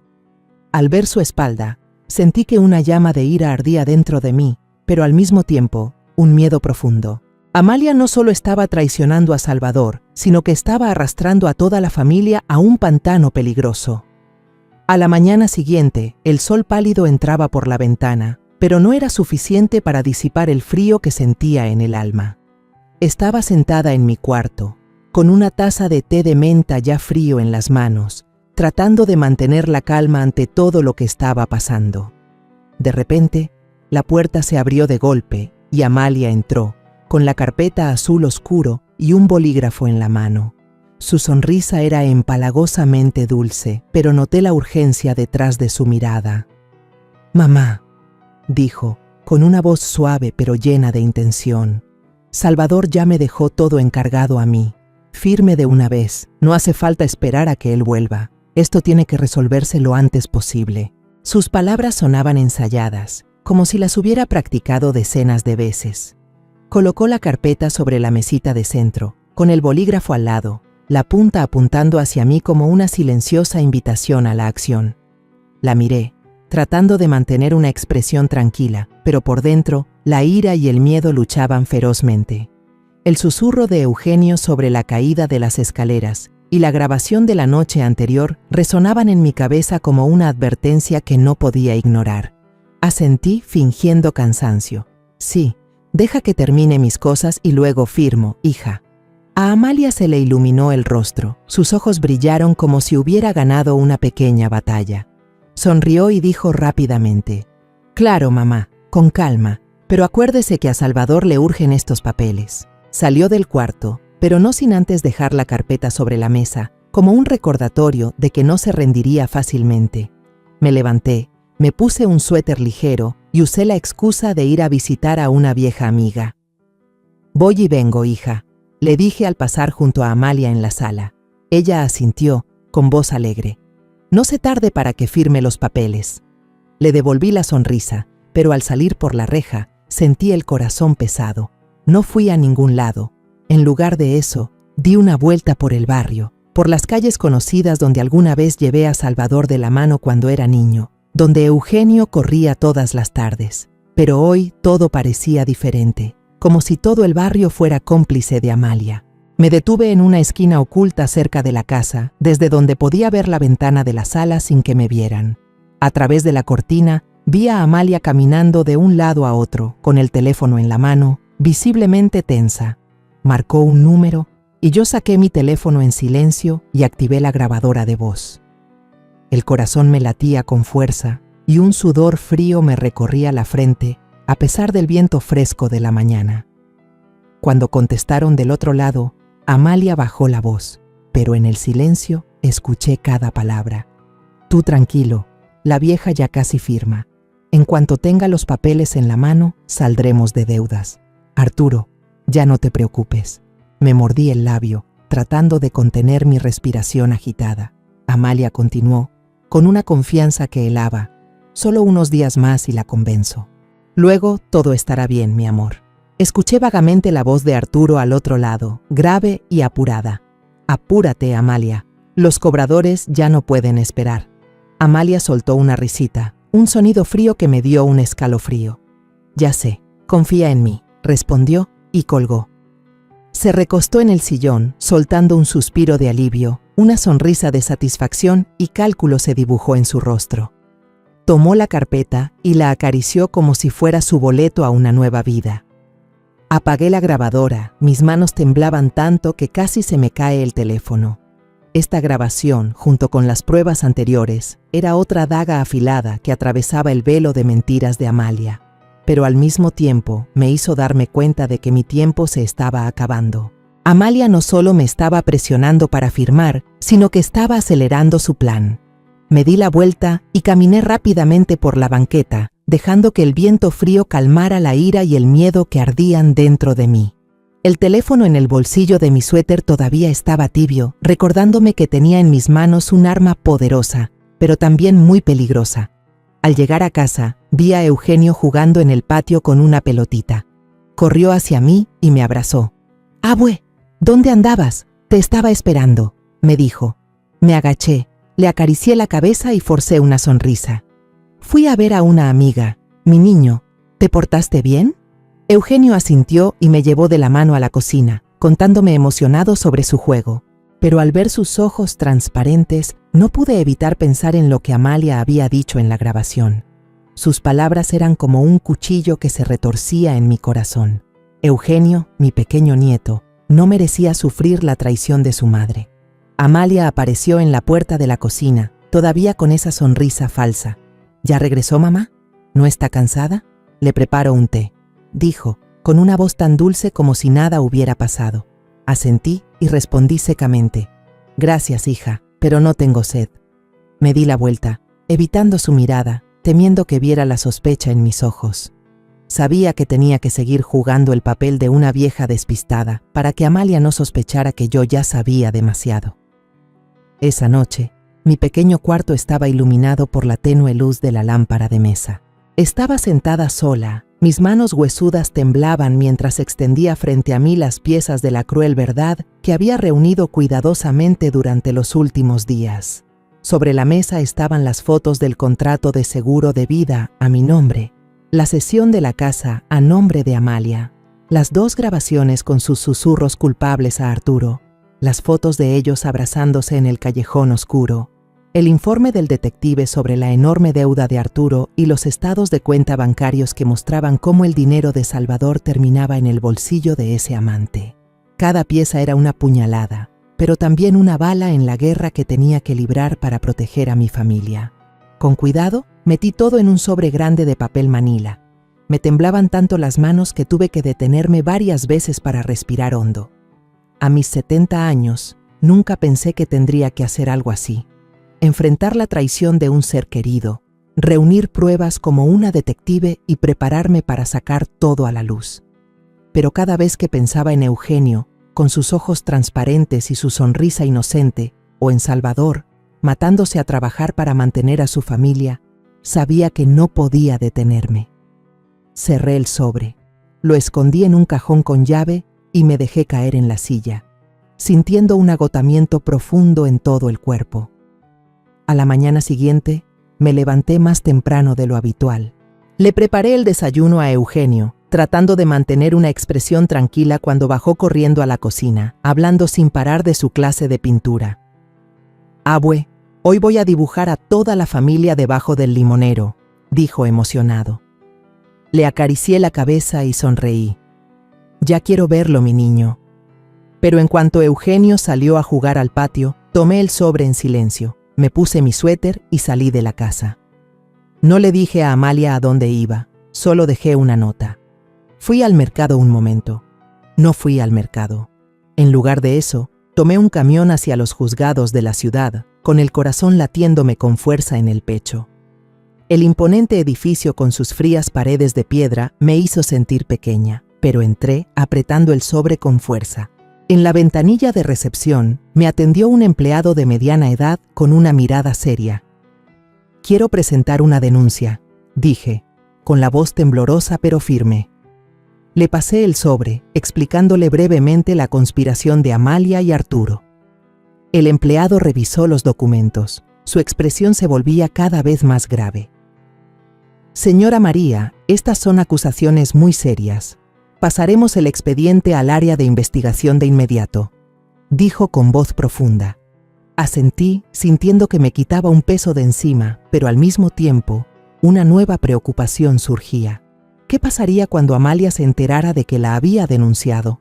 Al ver su espalda, sentí que una llama de ira ardía dentro de mí, pero al mismo tiempo, un miedo profundo. Amalia no solo estaba traicionando a Salvador, sino que estaba arrastrando a toda la familia a un pantano peligroso. A la mañana siguiente, el sol pálido entraba por la ventana, pero no era suficiente para disipar el frío que sentía en el alma. Estaba sentada en mi cuarto, con una taza de té de menta ya frío en las manos, tratando de mantener la calma ante todo lo que estaba pasando. De repente, la puerta se abrió de golpe y Amalia entró, con la carpeta azul oscuro y un bolígrafo en la mano. Su sonrisa era empalagosamente dulce, pero noté la urgencia detrás de su mirada. «Mamá», dijo, con una voz suave pero llena de intención. «Salvador ya me dejó todo encargado a mí. Firme de una vez, no hace falta esperar a que él vuelva. Esto tiene que resolverse lo antes posible». Sus palabras sonaban ensayadas, como si las hubiera practicado decenas de veces. Colocó la carpeta sobre la mesita de centro, con el bolígrafo al lado, la punta apuntando hacia mí como una silenciosa invitación a la acción. La miré, tratando de mantener una expresión tranquila, pero por dentro, la ira y el miedo luchaban ferozmente. El susurro de Eugenio sobre la caída de las escaleras y la grabación de la noche anterior resonaban en mi cabeza como una advertencia que no podía ignorar. Asentí fingiendo cansancio. «Sí, deja que termine mis cosas y luego firmo, hija». A Amalia se le iluminó el rostro, sus ojos brillaron como si hubiera ganado una pequeña batalla. Sonrió y dijo rápidamente: «Claro, mamá, con calma, pero acuérdese que a Salvador le urgen estos papeles». Salió del cuarto, pero no sin antes dejar la carpeta sobre la mesa, como un recordatorio de que no se rendiría fácilmente. Me levanté, me puse un suéter ligero y usé la excusa de ir a visitar a una vieja amiga. «Voy y vengo, hija», le dije al pasar junto a Amalia en la sala. Ella asintió, con voz alegre. «No se tarde para que firme los papeles». Le devolví la sonrisa, pero al salir por la reja, sentí el corazón pesado. No fui a ningún lado. En lugar de eso, di una vuelta por el barrio, por las calles conocidas donde alguna vez llevé a Salvador de la mano cuando era niño, donde Eugenio corría todas las tardes. Pero hoy todo parecía diferente, como si todo el barrio fuera cómplice de Amalia. Me detuve en una esquina oculta cerca de la casa, desde donde podía ver la ventana de la sala sin que me vieran. A través de la cortina, vi a Amalia caminando de un lado a otro, con el teléfono en la mano, visiblemente tensa. Marcó un número y yo saqué mi teléfono en silencio y activé la grabadora de voz. El corazón me latía con fuerza y un sudor frío me recorría la frente a pesar del viento fresco de la mañana. Cuando contestaron del otro lado, Amalia bajó la voz, pero en el silencio escuché cada palabra. Tú tranquilo, la vieja ya casi firma. En cuanto tenga los papeles en la mano, saldremos de deudas. Arturo, ya no te preocupes. Me mordí el labio, tratando de contener mi respiración agitada. Amalia continuó, con una confianza que helaba. Solo unos días más y la convenzo. Luego todo estará bien, mi amor. Escuché vagamente la voz de Arturo al otro lado, grave y apurada. Apúrate, Amalia. Los cobradores ya no pueden esperar. Amalia soltó una risita, un sonido frío que me dio un escalofrío. Ya sé, confía en mí, respondió y colgó. Se recostó en el sillón, soltando un suspiro de alivio, una sonrisa de satisfacción y cálculo se dibujó en su rostro. Tomó la carpeta y la acarició como si fuera su boleto a una nueva vida. Apagué la grabadora, mis manos temblaban tanto que casi se me cae el teléfono. Esta grabación, junto con las pruebas anteriores, era otra daga afilada que atravesaba el velo de mentiras de Amalia, pero al mismo tiempo me hizo darme cuenta de que mi tiempo se estaba acabando. Amalia no solo me estaba presionando para firmar, sino que estaba acelerando su plan. Me di la vuelta y caminé rápidamente por la banqueta, dejando que el viento frío calmara la ira y el miedo que ardían dentro de mí. El teléfono en el bolsillo de mi suéter todavía estaba tibio, recordándome que tenía en mis manos un arma poderosa, pero también muy peligrosa. Al llegar a casa, vi a Eugenio jugando en el patio con una pelotita. Corrió hacia mí y me abrazó. «Abue, ¿dónde andabas? Te estaba esperando», me dijo. Me agaché, le acaricié la cabeza y forcé una sonrisa. «Fui a ver a una amiga. Mi niño, ¿te portaste bien?» Eugenio asintió y me llevó de la mano a la cocina, contándome emocionado sobre su juego. Pero al ver sus ojos transparentes, no pude evitar pensar en lo que Amalia había dicho en la grabación. Sus palabras eran como un cuchillo que se retorcía en mi corazón. Eugenio, mi pequeño nieto, no merecía sufrir la traición de su madre. Amalia apareció en la puerta de la cocina, todavía con esa sonrisa falsa. «¿Ya regresó, mamá? ¿No está cansada? Le preparo un té», dijo, con una voz tan dulce como si nada hubiera pasado. Asentí y respondí secamente: «Gracias, hija, pero no tengo sed». Me di la vuelta, evitando su mirada, temiendo que viera la sospecha en mis ojos. Sabía que tenía que seguir jugando el papel de una vieja despistada para que Amalia no sospechara que yo ya sabía demasiado. Esa noche, mi pequeño cuarto estaba iluminado por la tenue luz de la lámpara de mesa. Estaba sentada sola, mis manos huesudas temblaban mientras extendía frente a mí las piezas de la cruel verdad que había reunido cuidadosamente durante los últimos días. Sobre la mesa estaban las fotos del contrato de seguro de vida a mi nombre, la cesión de la casa a nombre de Amalia, las 2 grabaciones con sus susurros culpables a Arturo, las fotos de ellos abrazándose en el callejón oscuro, el informe del detective sobre la enorme deuda de Arturo y los estados de cuenta bancarios que mostraban cómo el dinero de Salvador terminaba en el bolsillo de ese amante. Cada pieza era una puñalada, pero también una bala en la guerra que tenía que librar para proteger a mi familia. Con cuidado, metí todo en un sobre grande de papel manila. Me temblaban tanto las manos que tuve que detenerme varias veces para respirar hondo. A mis 70 años, nunca pensé que tendría que hacer algo así. Enfrentar la traición de un ser querido, reunir pruebas como una detective y prepararme para sacar todo a la luz. Pero cada vez que pensaba en Eugenio, con sus ojos transparentes y su sonrisa inocente, o en Salvador, matándose a trabajar para mantener a su familia, sabía que no podía detenerme. Cerré el sobre, lo escondí en un cajón con llave y me dejé caer en la silla, sintiendo un agotamiento profundo en todo el cuerpo. A la mañana siguiente, me levanté más temprano de lo habitual. Le preparé el desayuno a Eugenio, tratando de mantener una expresión tranquila cuando bajó corriendo a la cocina, hablando sin parar de su clase de pintura. «Abue, hoy voy a dibujar a toda la familia debajo del limonero», dijo emocionado. Le acaricié la cabeza y sonreí. «Ya quiero verlo, mi niño». Pero en cuanto Eugenio salió a jugar al patio, tomé el sobre en silencio, me puse mi suéter y salí de la casa. No le dije a Amalia a dónde iba, solo dejé una nota. Fui al mercado un momento. No fui al mercado. En lugar de eso, tomé un camión hacia los juzgados de la ciudad, con el corazón latiéndome con fuerza en el pecho. El imponente edificio con sus frías paredes de piedra me hizo sentir pequeña, pero entré apretando el sobre con fuerza. En la ventanilla de recepción me atendió un empleado de mediana edad con una mirada seria. «Quiero presentar una denuncia», dije, con la voz temblorosa pero firme. Le pasé el sobre, explicándole brevemente la conspiración de Amalia y Arturo. El empleado revisó los documentos. Su expresión se volvía cada vez más grave. «Señora María, estas son acusaciones muy serias. Pasaremos el expediente al área de investigación de inmediato», dijo con voz profunda. Asentí, sintiendo que me quitaba un peso de encima, pero al mismo tiempo, una nueva preocupación surgía. ¿Qué pasaría cuando Amalia se enterara de que la había denunciado?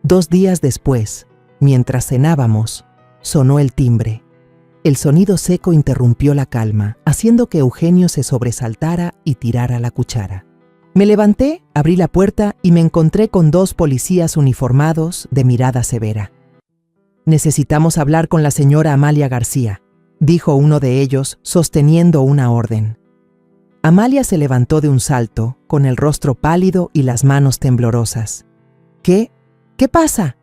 2 días después, mientras cenábamos, sonó el timbre. El sonido seco interrumpió la calma, haciendo que Eugenio se sobresaltara y tirara la cuchara. Me levanté, abrí la puerta y me encontré con 2 policías uniformados de mirada severa. «Necesitamos hablar con la señora Amalia García», dijo uno de ellos, sosteniendo una orden. Amalia se levantó de un salto, con el rostro pálido y las manos temblorosas. «¿Qué? ¿Qué pasa?»,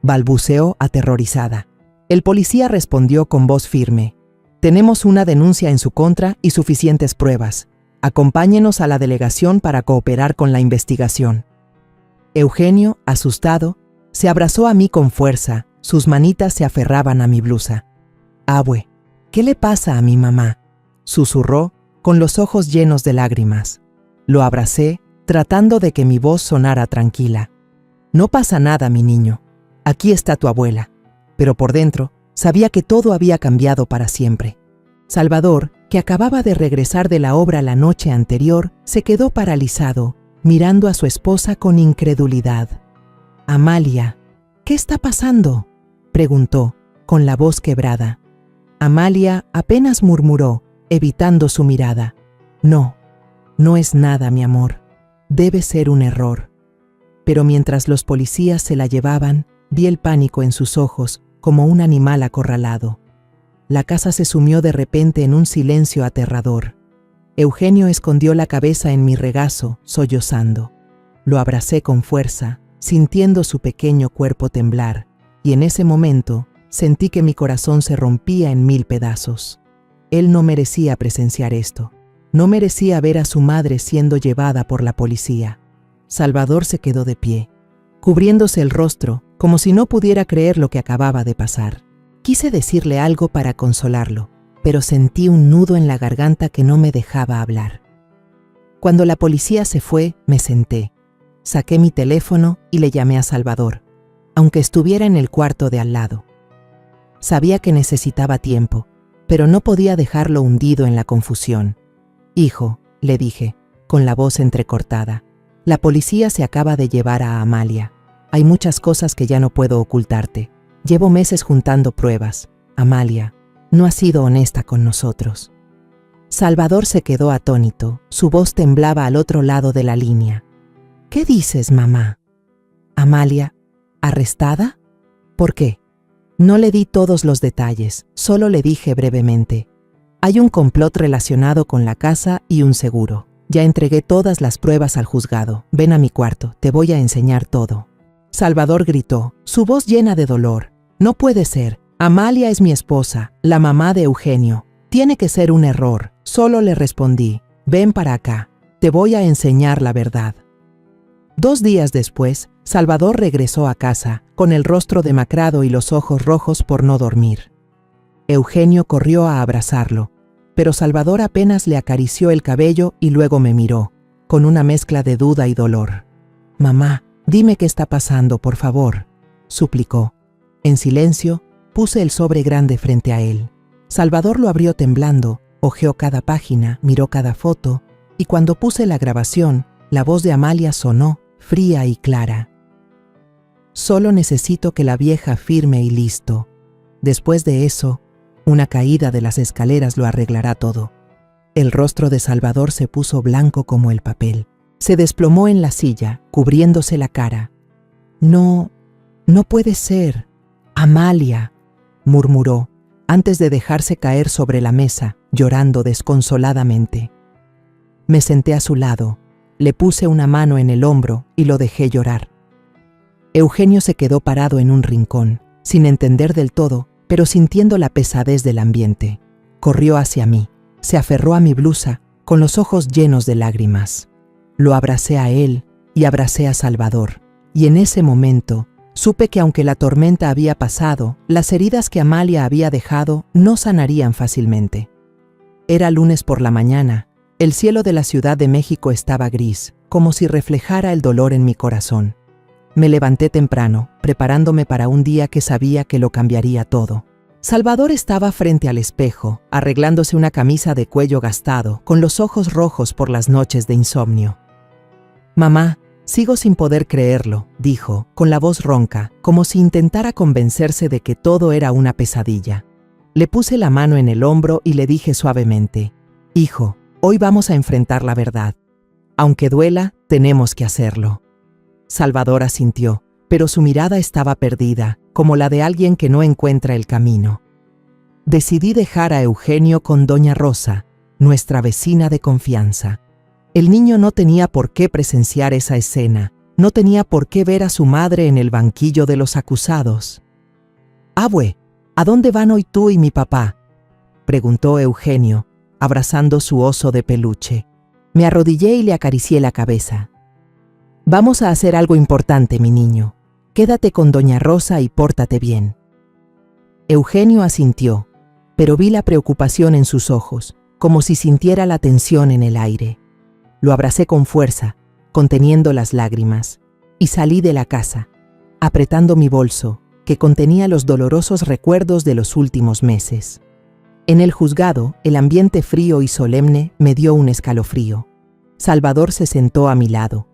balbuceó aterrorizada. El policía respondió con voz firme. «Tenemos una denuncia en su contra y suficientes pruebas. Acompáñenos a la delegación para cooperar con la investigación». Eugenio, asustado, se abrazó a mí con fuerza. Sus manitas se aferraban a mi blusa. «Abue, ¿qué le pasa a mi mamá?», susurró, con los ojos llenos de lágrimas. Lo abracé, tratando de que mi voz sonara tranquila. «No pasa nada, mi niño. Aquí está tu abuela». Pero por dentro, sabía que todo había cambiado para siempre. Salvador, que acababa de regresar de la obra la noche anterior, se quedó paralizado, mirando a su esposa con incredulidad. «Amalia, ¿qué está pasando?», preguntó, con la voz quebrada. Amalia apenas murmuró, evitando su mirada. «No, no es nada, mi amor. Debe ser un error». Pero mientras los policías se la llevaban, vi el pánico en sus ojos, como un animal acorralado. La casa se sumió de repente en un silencio aterrador. Eugenio escondió la cabeza en mi regazo, sollozando. Lo abracé con fuerza, sintiendo su pequeño cuerpo temblar, y en ese momento sentí que mi corazón se rompía en 1000 pedazos. Él no merecía presenciar esto. No merecía ver a su madre siendo llevada por la policía. Salvador se quedó de pie, cubriéndose el rostro, como si no pudiera creer lo que acababa de pasar. Quise decirle algo para consolarlo, pero sentí un nudo en la garganta que no me dejaba hablar. Cuando la policía se fue, me senté. Saqué mi teléfono y le llamé a Salvador, aunque estuviera en el cuarto de al lado. Sabía que necesitaba tiempo, pero no podía dejarlo hundido en la confusión. «Hijo», le dije, con la voz entrecortada, «la policía se acaba de llevar a Amalia. Hay muchas cosas que ya no puedo ocultarte. Llevo meses juntando pruebas. Amalia no ha sido honesta con nosotros». Salvador se quedó atónito. Su voz temblaba al otro lado de la línea. «¿Qué dices, mamá?» «¿Amalia arrestada? ¿Por qué?» No le di todos los detalles, solo le dije brevemente. «Hay un complot relacionado con la casa y un seguro. Ya entregué todas las pruebas al juzgado. Ven a mi cuarto, te voy a enseñar todo». Salvador gritó, su voz llena de dolor. «No puede ser. Amalia es mi esposa, la mamá de Eugenio. Tiene que ser un error». Solo le respondí, «Ven para acá, te voy a enseñar la verdad». 2 días después, Salvador regresó a casa, con el rostro demacrado y los ojos rojos por no dormir. Eugenio corrió a abrazarlo, pero Salvador apenas le acarició el cabello y luego me miró, con una mezcla de duda y dolor. «Mamá, dime qué está pasando, por favor», suplicó. En silencio, puse el sobre grande frente a él. Salvador lo abrió temblando, hojeó cada página, miró cada foto, y cuando puse la grabación, la voz de Amalia sonó, fría y clara. Solo necesito que la vieja firme y listo. Después de eso, una caída de las escaleras lo arreglará todo. El rostro de Salvador se puso blanco como el papel. Se desplomó en la silla, cubriéndose la cara. No puede ser. Amalia, murmuró, antes de dejarse caer sobre la mesa, llorando desconsoladamente. Me senté a su lado, le puse una mano en el hombro y lo dejé llorar. Eugenio se quedó parado en un rincón, sin entender del todo, pero sintiendo la pesadez del ambiente. Corrió hacia mí, se aferró a mi blusa, con los ojos llenos de lágrimas. Lo abracé a él y abracé a Salvador, y en ese momento supe que aunque la tormenta había pasado, las heridas que Amalia había dejado no sanarían fácilmente. Era lunes por la mañana, el cielo de la Ciudad de México estaba gris, como si reflejara el dolor en mi corazón. Me levanté temprano, preparándome para un día que sabía que lo cambiaría todo. Salvador estaba frente al espejo, arreglándose una camisa de cuello gastado, con los ojos rojos por las noches de insomnio. «Mamá, sigo sin poder creerlo», dijo, con la voz ronca, como si intentara convencerse de que todo era una pesadilla. Le puse la mano en el hombro y le dije suavemente: «Hijo, hoy vamos a enfrentar la verdad. Aunque duela, tenemos que hacerlo». Salvador asintió, pero su mirada estaba perdida, como la de alguien que no encuentra el camino. Decidí dejar a Eugenio con doña Rosa, nuestra vecina de confianza. El niño no tenía por qué presenciar esa escena, no tenía por qué ver a su madre en el banquillo de los acusados. «Abue, ¿a dónde van hoy tú y mi papá?», preguntó Eugenio, abrazando su oso de peluche. Me arrodillé y le acaricié la cabeza. «Vamos a hacer algo importante, mi niño. Quédate con doña Rosa y pórtate bien». Eugenio asintió, pero vi la preocupación en sus ojos, como si sintiera la tensión en el aire. Lo abracé con fuerza, conteniendo las lágrimas, y salí de la casa, apretando mi bolso, que contenía los dolorosos recuerdos de los últimos meses. En el juzgado, el ambiente frío y solemne me dio un escalofrío. Salvador se sentó a mi lado,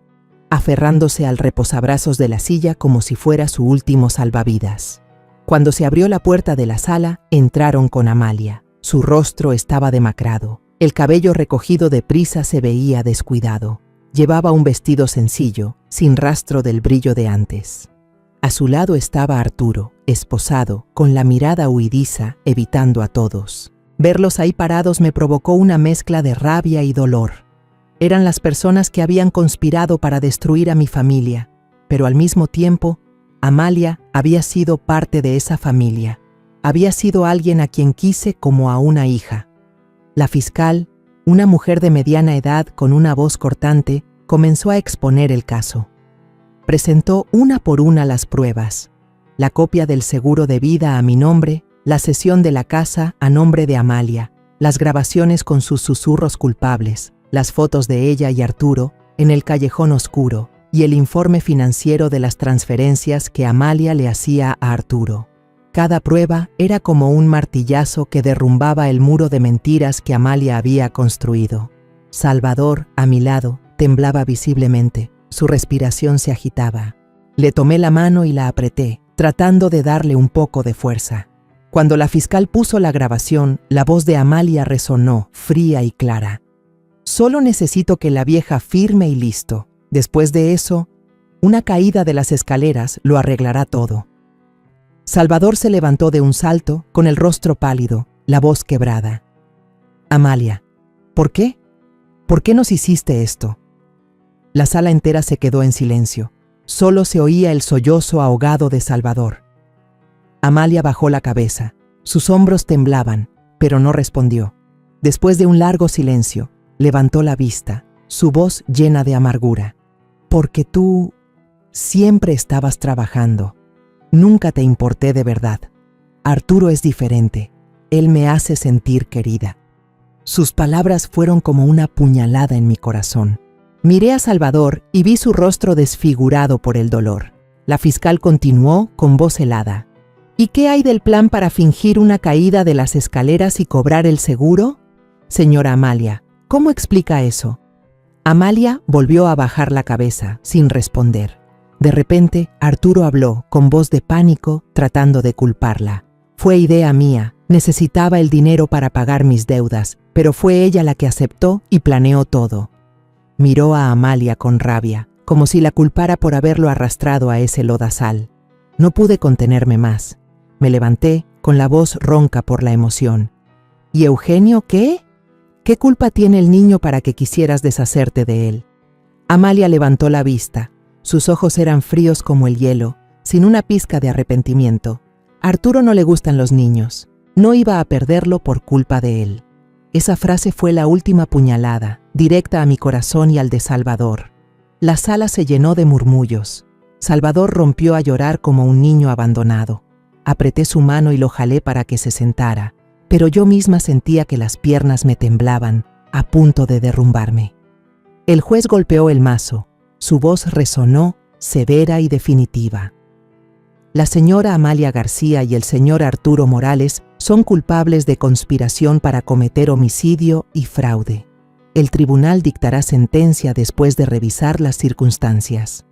aferrándose al reposabrazos de la silla como si fuera su último salvavidas. Cuando se abrió la puerta de la sala, entraron con Amalia. Su rostro estaba demacrado. El cabello recogido deprisa se veía descuidado. Llevaba un vestido sencillo, sin rastro del brillo de antes. A su lado estaba Arturo, esposado, con la mirada huidiza, evitando a todos. Verlos ahí parados me provocó una mezcla de rabia y dolor. Eran las personas que habían conspirado para destruir a mi familia, pero al mismo tiempo, Amalia había sido parte de esa familia. Había sido alguien a quien quise como a una hija. La fiscal, una mujer de mediana edad con una voz cortante, comenzó a exponer el caso. Presentó una por una las pruebas: la copia del seguro de vida a mi nombre, la cesión de la casa a nombre de Amalia, las grabaciones con sus susurros culpables, las fotos de ella y Arturo en el callejón oscuro y el informe financiero de las transferencias que Amalia le hacía a Arturo. Cada prueba era como un martillazo que derrumbaba el muro de mentiras que Amalia había construido. Salvador, a mi lado, temblaba visiblemente. Su respiración se agitaba. Le tomé la mano y la apreté, tratando de darle un poco de fuerza. Cuando la fiscal puso la grabación, la voz de Amalia resonó, fría y clara. «Solo necesito que la vieja firme y listo. Después de eso, una caída de las escaleras lo arreglará todo». Salvador se levantó de un salto, con el rostro pálido, la voz quebrada. «Amalia, ¿por qué? ¿Por qué nos hiciste esto?». La sala entera se quedó en silencio. Solo se oía el sollozo ahogado de Salvador. Amalia bajó la cabeza. Sus hombros temblaban, pero no respondió. Después de un largo silencio, levantó la vista, su voz llena de amargura. «Porque tú siempre estabas trabajando. Nunca te importé de verdad. Arturo es diferente. Él me hace sentir querida». Sus palabras fueron como una puñalada en mi corazón. Miré a Salvador y vi su rostro desfigurado por el dolor. La fiscal continuó con voz helada. «¿Y qué hay del plan para fingir una caída de las escaleras y cobrar el seguro? Señora Amalia, ¿cómo explica eso?». Amalia volvió a bajar la cabeza, sin responder. De repente, Arturo habló, con voz de pánico, tratando de culparla. Fue idea mía, necesitaba el dinero para pagar mis deudas, pero fue ella la que aceptó y planeó todo. Miró a Amalia con rabia, como si la culpara por haberlo arrastrado a ese lodazal. No pude contenerme más. Me levanté, con la voz ronca por la emoción. ¿Y Eugenio qué? ¿Qué culpa tiene el niño para que quisieras deshacerte de él? Amalia levantó la vista. Sus ojos eran fríos como el hielo, sin una pizca de arrepentimiento. A Arturo no le gustan los niños. No iba a perderlo por culpa de él. Esa frase fue la última puñalada, directa a mi corazón y al de Salvador. La sala se llenó de murmullos. Salvador rompió a llorar como un niño abandonado. Apreté su mano y lo jalé para que se sentara, pero yo misma sentía que las piernas me temblaban, a punto de derrumbarme. El juez golpeó el mazo. Su voz resonó, severa y definitiva. La señora Amalia García y el señor Arturo Morales son culpables de conspiración para cometer homicidio y fraude. El tribunal dictará sentencia después de revisar las circunstancias.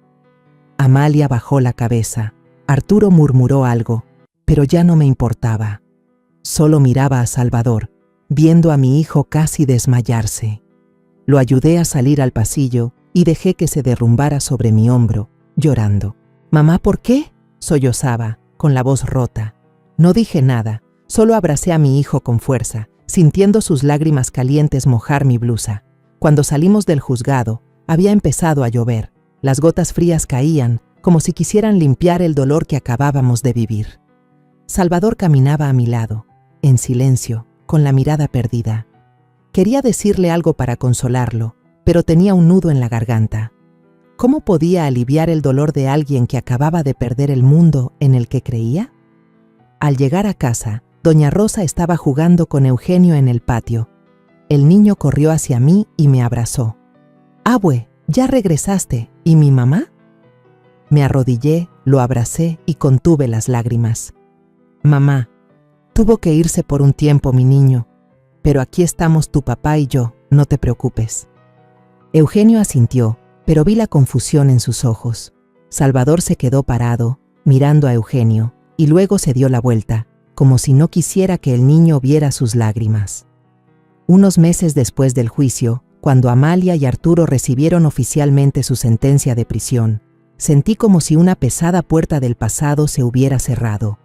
Amalia bajó la cabeza. Arturo murmuró algo, pero ya no me importaba. Solo miraba a Salvador, viendo a mi hijo casi desmayarse. Lo ayudé a salir al pasillo y dejé que se derrumbara sobre mi hombro, llorando. «Mamá, ¿por qué?», sollozaba, con la voz rota. No dije nada, solo abracé a mi hijo con fuerza, sintiendo sus lágrimas calientes mojar mi blusa. Cuando salimos del juzgado, había empezado a llover. Las gotas frías caían, como si quisieran limpiar el dolor que acabábamos de vivir. Salvador caminaba a mi lado, en silencio, con la mirada perdida. Quería decirle algo para consolarlo, pero tenía un nudo en la garganta. ¿Cómo podía aliviar el dolor de alguien que acababa de perder el mundo en el que creía? Al llegar a casa, doña Rosa estaba jugando con Eugenio en el patio. El niño corrió hacia mí y me abrazó. «Abue, ¿ya regresaste? ¿Y mi mamá?». Me arrodillé, lo abracé y contuve las lágrimas. «Mamá, tuvo que irse por un tiempo mi niño, pero aquí estamos tu papá y yo, no te preocupes». Eugenio asintió, pero vi la confusión en sus ojos. Salvador se quedó parado, mirando a Eugenio, y luego se dio la vuelta, como si no quisiera que el niño viera sus lágrimas. Unos meses después del juicio, cuando Amalia y Arturo recibieron oficialmente su sentencia de prisión, sentí como si una pesada puerta del pasado se hubiera cerrado.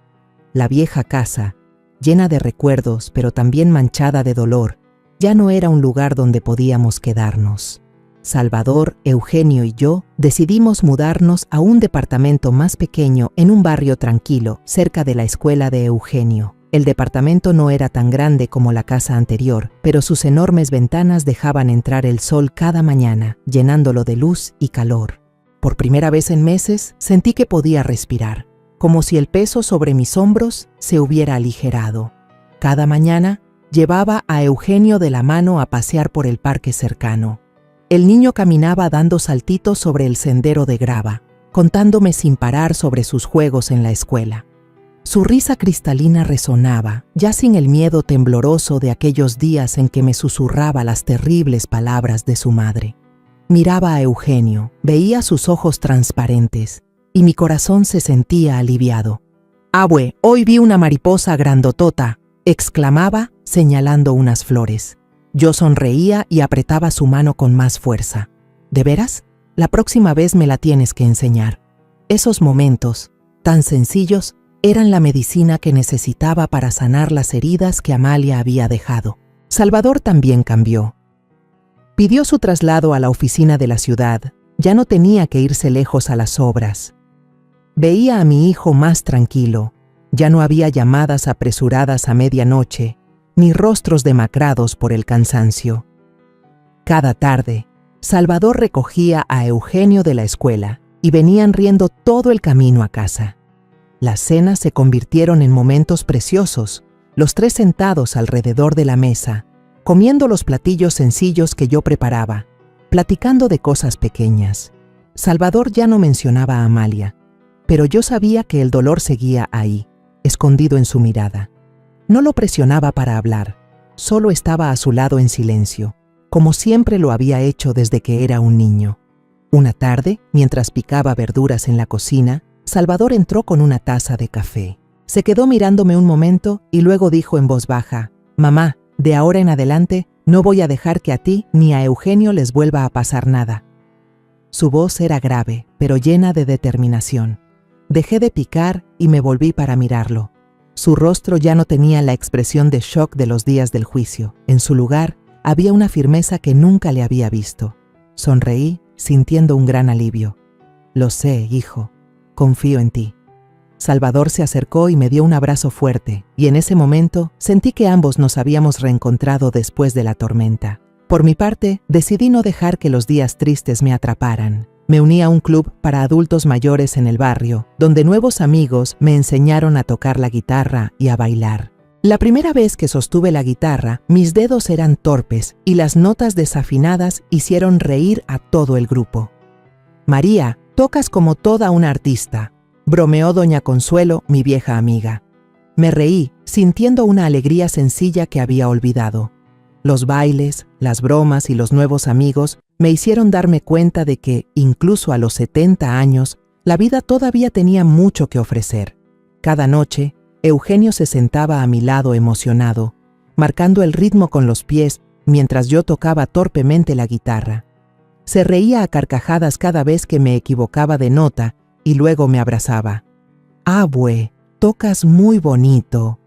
La vieja casa, llena de recuerdos pero también manchada de dolor, ya no era un lugar donde podíamos quedarnos. Salvador, Eugenio y yo decidimos mudarnos a un departamento más pequeño en un barrio tranquilo, cerca de la escuela de Eugenio. El departamento no era tan grande como la casa anterior, pero sus enormes ventanas dejaban entrar el sol cada mañana, llenándolo de luz y calor. Por primera vez en meses sentí que podía respirar, como si el peso sobre mis hombros se hubiera aligerado. Cada mañana llevaba a Eugenio de la mano a pasear por el parque cercano. El niño caminaba dando saltitos sobre el sendero de grava, contándome sin parar sobre sus juegos en la escuela. Su risa cristalina resonaba, ya sin el miedo tembloroso de aquellos días en que me susurraba las terribles palabras de su madre. Miraba a Eugenio, veía sus ojos transparentes, y mi corazón se sentía aliviado. «Abue, hoy vi una mariposa grandotota», exclamaba, señalando unas flores. Yo sonreía y apretaba su mano con más fuerza. «¿De veras? La próxima vez me la tienes que enseñar». Esos momentos, tan sencillos, eran la medicina que necesitaba para sanar las heridas que Amalia había dejado. Salvador también cambió. Pidió su traslado a la oficina de la ciudad. Ya no tenía que irse lejos a las obras. Veía a mi hijo más tranquilo. Ya no había llamadas apresuradas a medianoche, ni rostros demacrados por el cansancio. Cada tarde, Salvador recogía a Eugenio de la escuela y venían riendo todo el camino a casa. Las cenas se convirtieron en momentos preciosos, los tres sentados alrededor de la mesa, comiendo los platillos sencillos que yo preparaba, platicando de cosas pequeñas. Salvador ya no mencionaba a Amalia, pero yo sabía que el dolor seguía ahí, escondido en su mirada. No lo presionaba para hablar, solo estaba a su lado en silencio, como siempre lo había hecho desde que era un niño. Una tarde, mientras picaba verduras en la cocina, Salvador entró con una taza de café. Se quedó mirándome un momento y luego dijo en voz baja: «Mamá, de ahora en adelante no voy a dejar que a ti ni a Eugenio les vuelva a pasar nada». Su voz era grave, pero llena de determinación. Dejé de picar y me volví para mirarlo. Su rostro ya no tenía la expresión de shock de los días del juicio. En su lugar, había una firmeza que nunca le había visto. Sonreí, sintiendo un gran alivio. «Lo sé, hijo. Confío en ti». Salvador se acercó y me dio un abrazo fuerte, y en ese momento sentí que ambos nos habíamos reencontrado después de la tormenta. Por mi parte, decidí no dejar que los días tristes me atraparan. Me uní a un club para adultos mayores en el barrio, donde nuevos amigos me enseñaron a tocar la guitarra y a bailar. La primera vez que sostuve la guitarra, mis dedos eran torpes y las notas desafinadas hicieron reír a todo el grupo. «María, tocas como toda una artista», bromeó doña Consuelo, mi vieja amiga. Me reí, sintiendo una alegría sencilla que había olvidado. Los bailes, las bromas y los nuevos amigos me hicieron darme cuenta de que, incluso a los 70 años, la vida todavía tenía mucho que ofrecer. Cada noche, Eugenio se sentaba a mi lado emocionado, marcando el ritmo con los pies mientras yo tocaba torpemente la guitarra. Se reía a carcajadas cada vez que me equivocaba de nota y luego me abrazaba. «Abue, tocas muy bonito».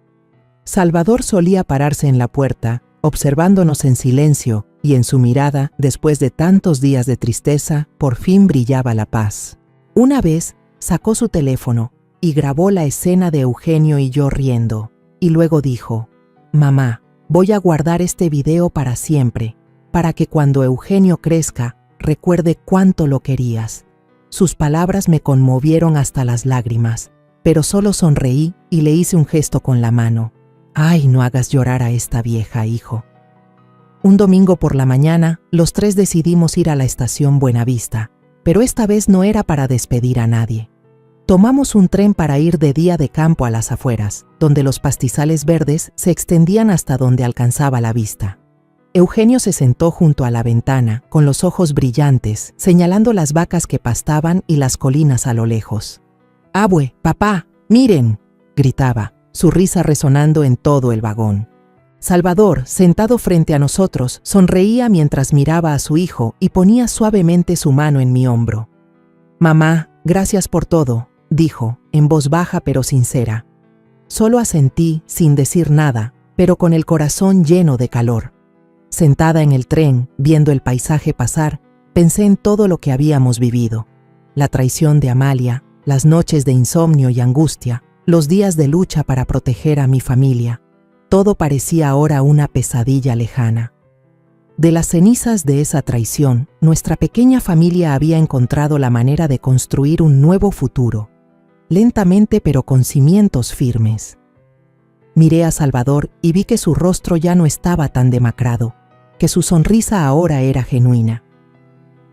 Salvador solía pararse en la puerta, observándonos en silencio, y en su mirada, después de tantos días de tristeza, por fin brillaba la paz. Una vez, sacó su teléfono y grabó la escena de Eugenio y yo riendo, y luego dijo: «Mamá, voy a guardar este video para siempre, para que cuando Eugenio crezca, recuerde cuánto lo querías». Sus palabras me conmovieron hasta las lágrimas, pero solo sonreí y le hice un gesto con la mano. «Ay, no hagas llorar a esta vieja, hijo». Un domingo por la mañana, los tres decidimos ir a la estación Buenavista, pero esta vez no era para despedir a nadie. Tomamos un tren para ir de día de campo a las afueras, donde los pastizales verdes se extendían hasta donde alcanzaba la vista. Eugenio se sentó junto a la ventana, con los ojos brillantes, señalando las vacas que pastaban y las colinas a lo lejos. «Abue, papá, miren», gritaba, su risa resonando en todo el vagón. Salvador, sentado frente a nosotros, sonreía mientras miraba a su hijo y ponía suavemente su mano en mi hombro. «Mamá, gracias por todo», dijo, en voz baja pero sincera. Solo asentí, sin decir nada, pero con el corazón lleno de calor. Sentada en el tren, viendo el paisaje pasar, pensé en todo lo que habíamos vivido. La traición de Amalia, las noches de insomnio y angustia, los días de lucha para proteger a mi familia. Todo parecía ahora una pesadilla lejana. De las cenizas de esa traición, nuestra pequeña familia había encontrado la manera de construir un nuevo futuro, lentamente pero con cimientos firmes. Miré a Salvador y vi que su rostro ya no estaba tan demacrado, que su sonrisa ahora era genuina.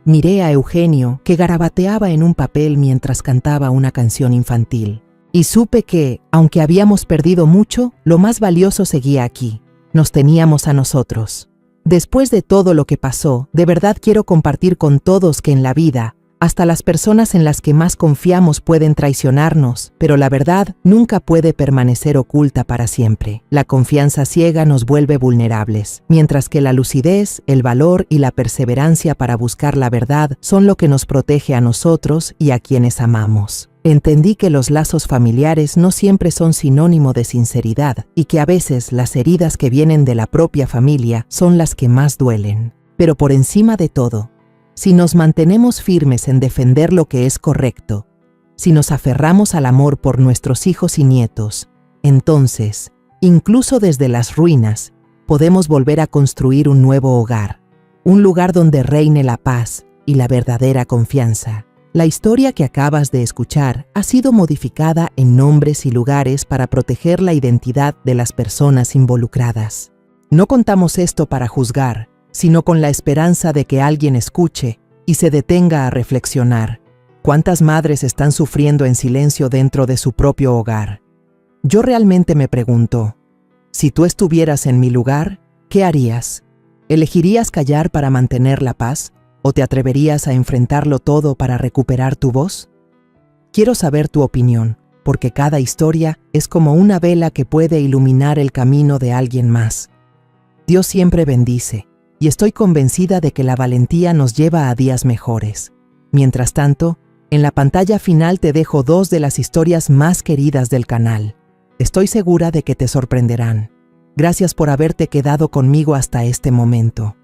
Miré a Eugenio, que garabateaba en un papel mientras cantaba una canción infantil, y supe que, aunque habíamos perdido mucho, lo más valioso seguía aquí. Nos teníamos a nosotros. Después de todo lo que pasó, de verdad quiero compartir con todos que en la vida, hasta las personas en las que más confiamos pueden traicionarnos, pero la verdad nunca puede permanecer oculta para siempre. La confianza ciega nos vuelve vulnerables, mientras que la lucidez, el valor y la perseverancia para buscar la verdad son lo que nos protege a nosotros y a quienes amamos. Entendí que los lazos familiares no siempre son sinónimo de sinceridad y que a veces las heridas que vienen de la propia familia son las que más duelen. Pero por encima de todo, si nos mantenemos firmes en defender lo que es correcto, si nos aferramos al amor por nuestros hijos y nietos, entonces, incluso desde las ruinas, podemos volver a construir un nuevo hogar, un lugar donde reine la paz y la verdadera confianza. La historia que acabas de escuchar ha sido modificada en nombres y lugares para proteger la identidad de las personas involucradas. No contamos esto para juzgar, sino con la esperanza de que alguien escuche y se detenga a reflexionar. ¿Cuántas madres están sufriendo en silencio dentro de su propio hogar? Yo realmente me pregunto, si tú estuvieras en mi lugar, ¿qué harías? ¿Elegirías callar para mantener la paz? ¿O te atreverías a enfrentarlo todo para recuperar tu voz? Quiero saber tu opinión, porque cada historia es como una vela que puede iluminar el camino de alguien más. Dios siempre bendice, y estoy convencida de que la valentía nos lleva a días mejores. Mientras tanto, en la pantalla final te dejo 2 de las historias más queridas del canal. Estoy segura de que te sorprenderán. Gracias por haberte quedado conmigo hasta este momento.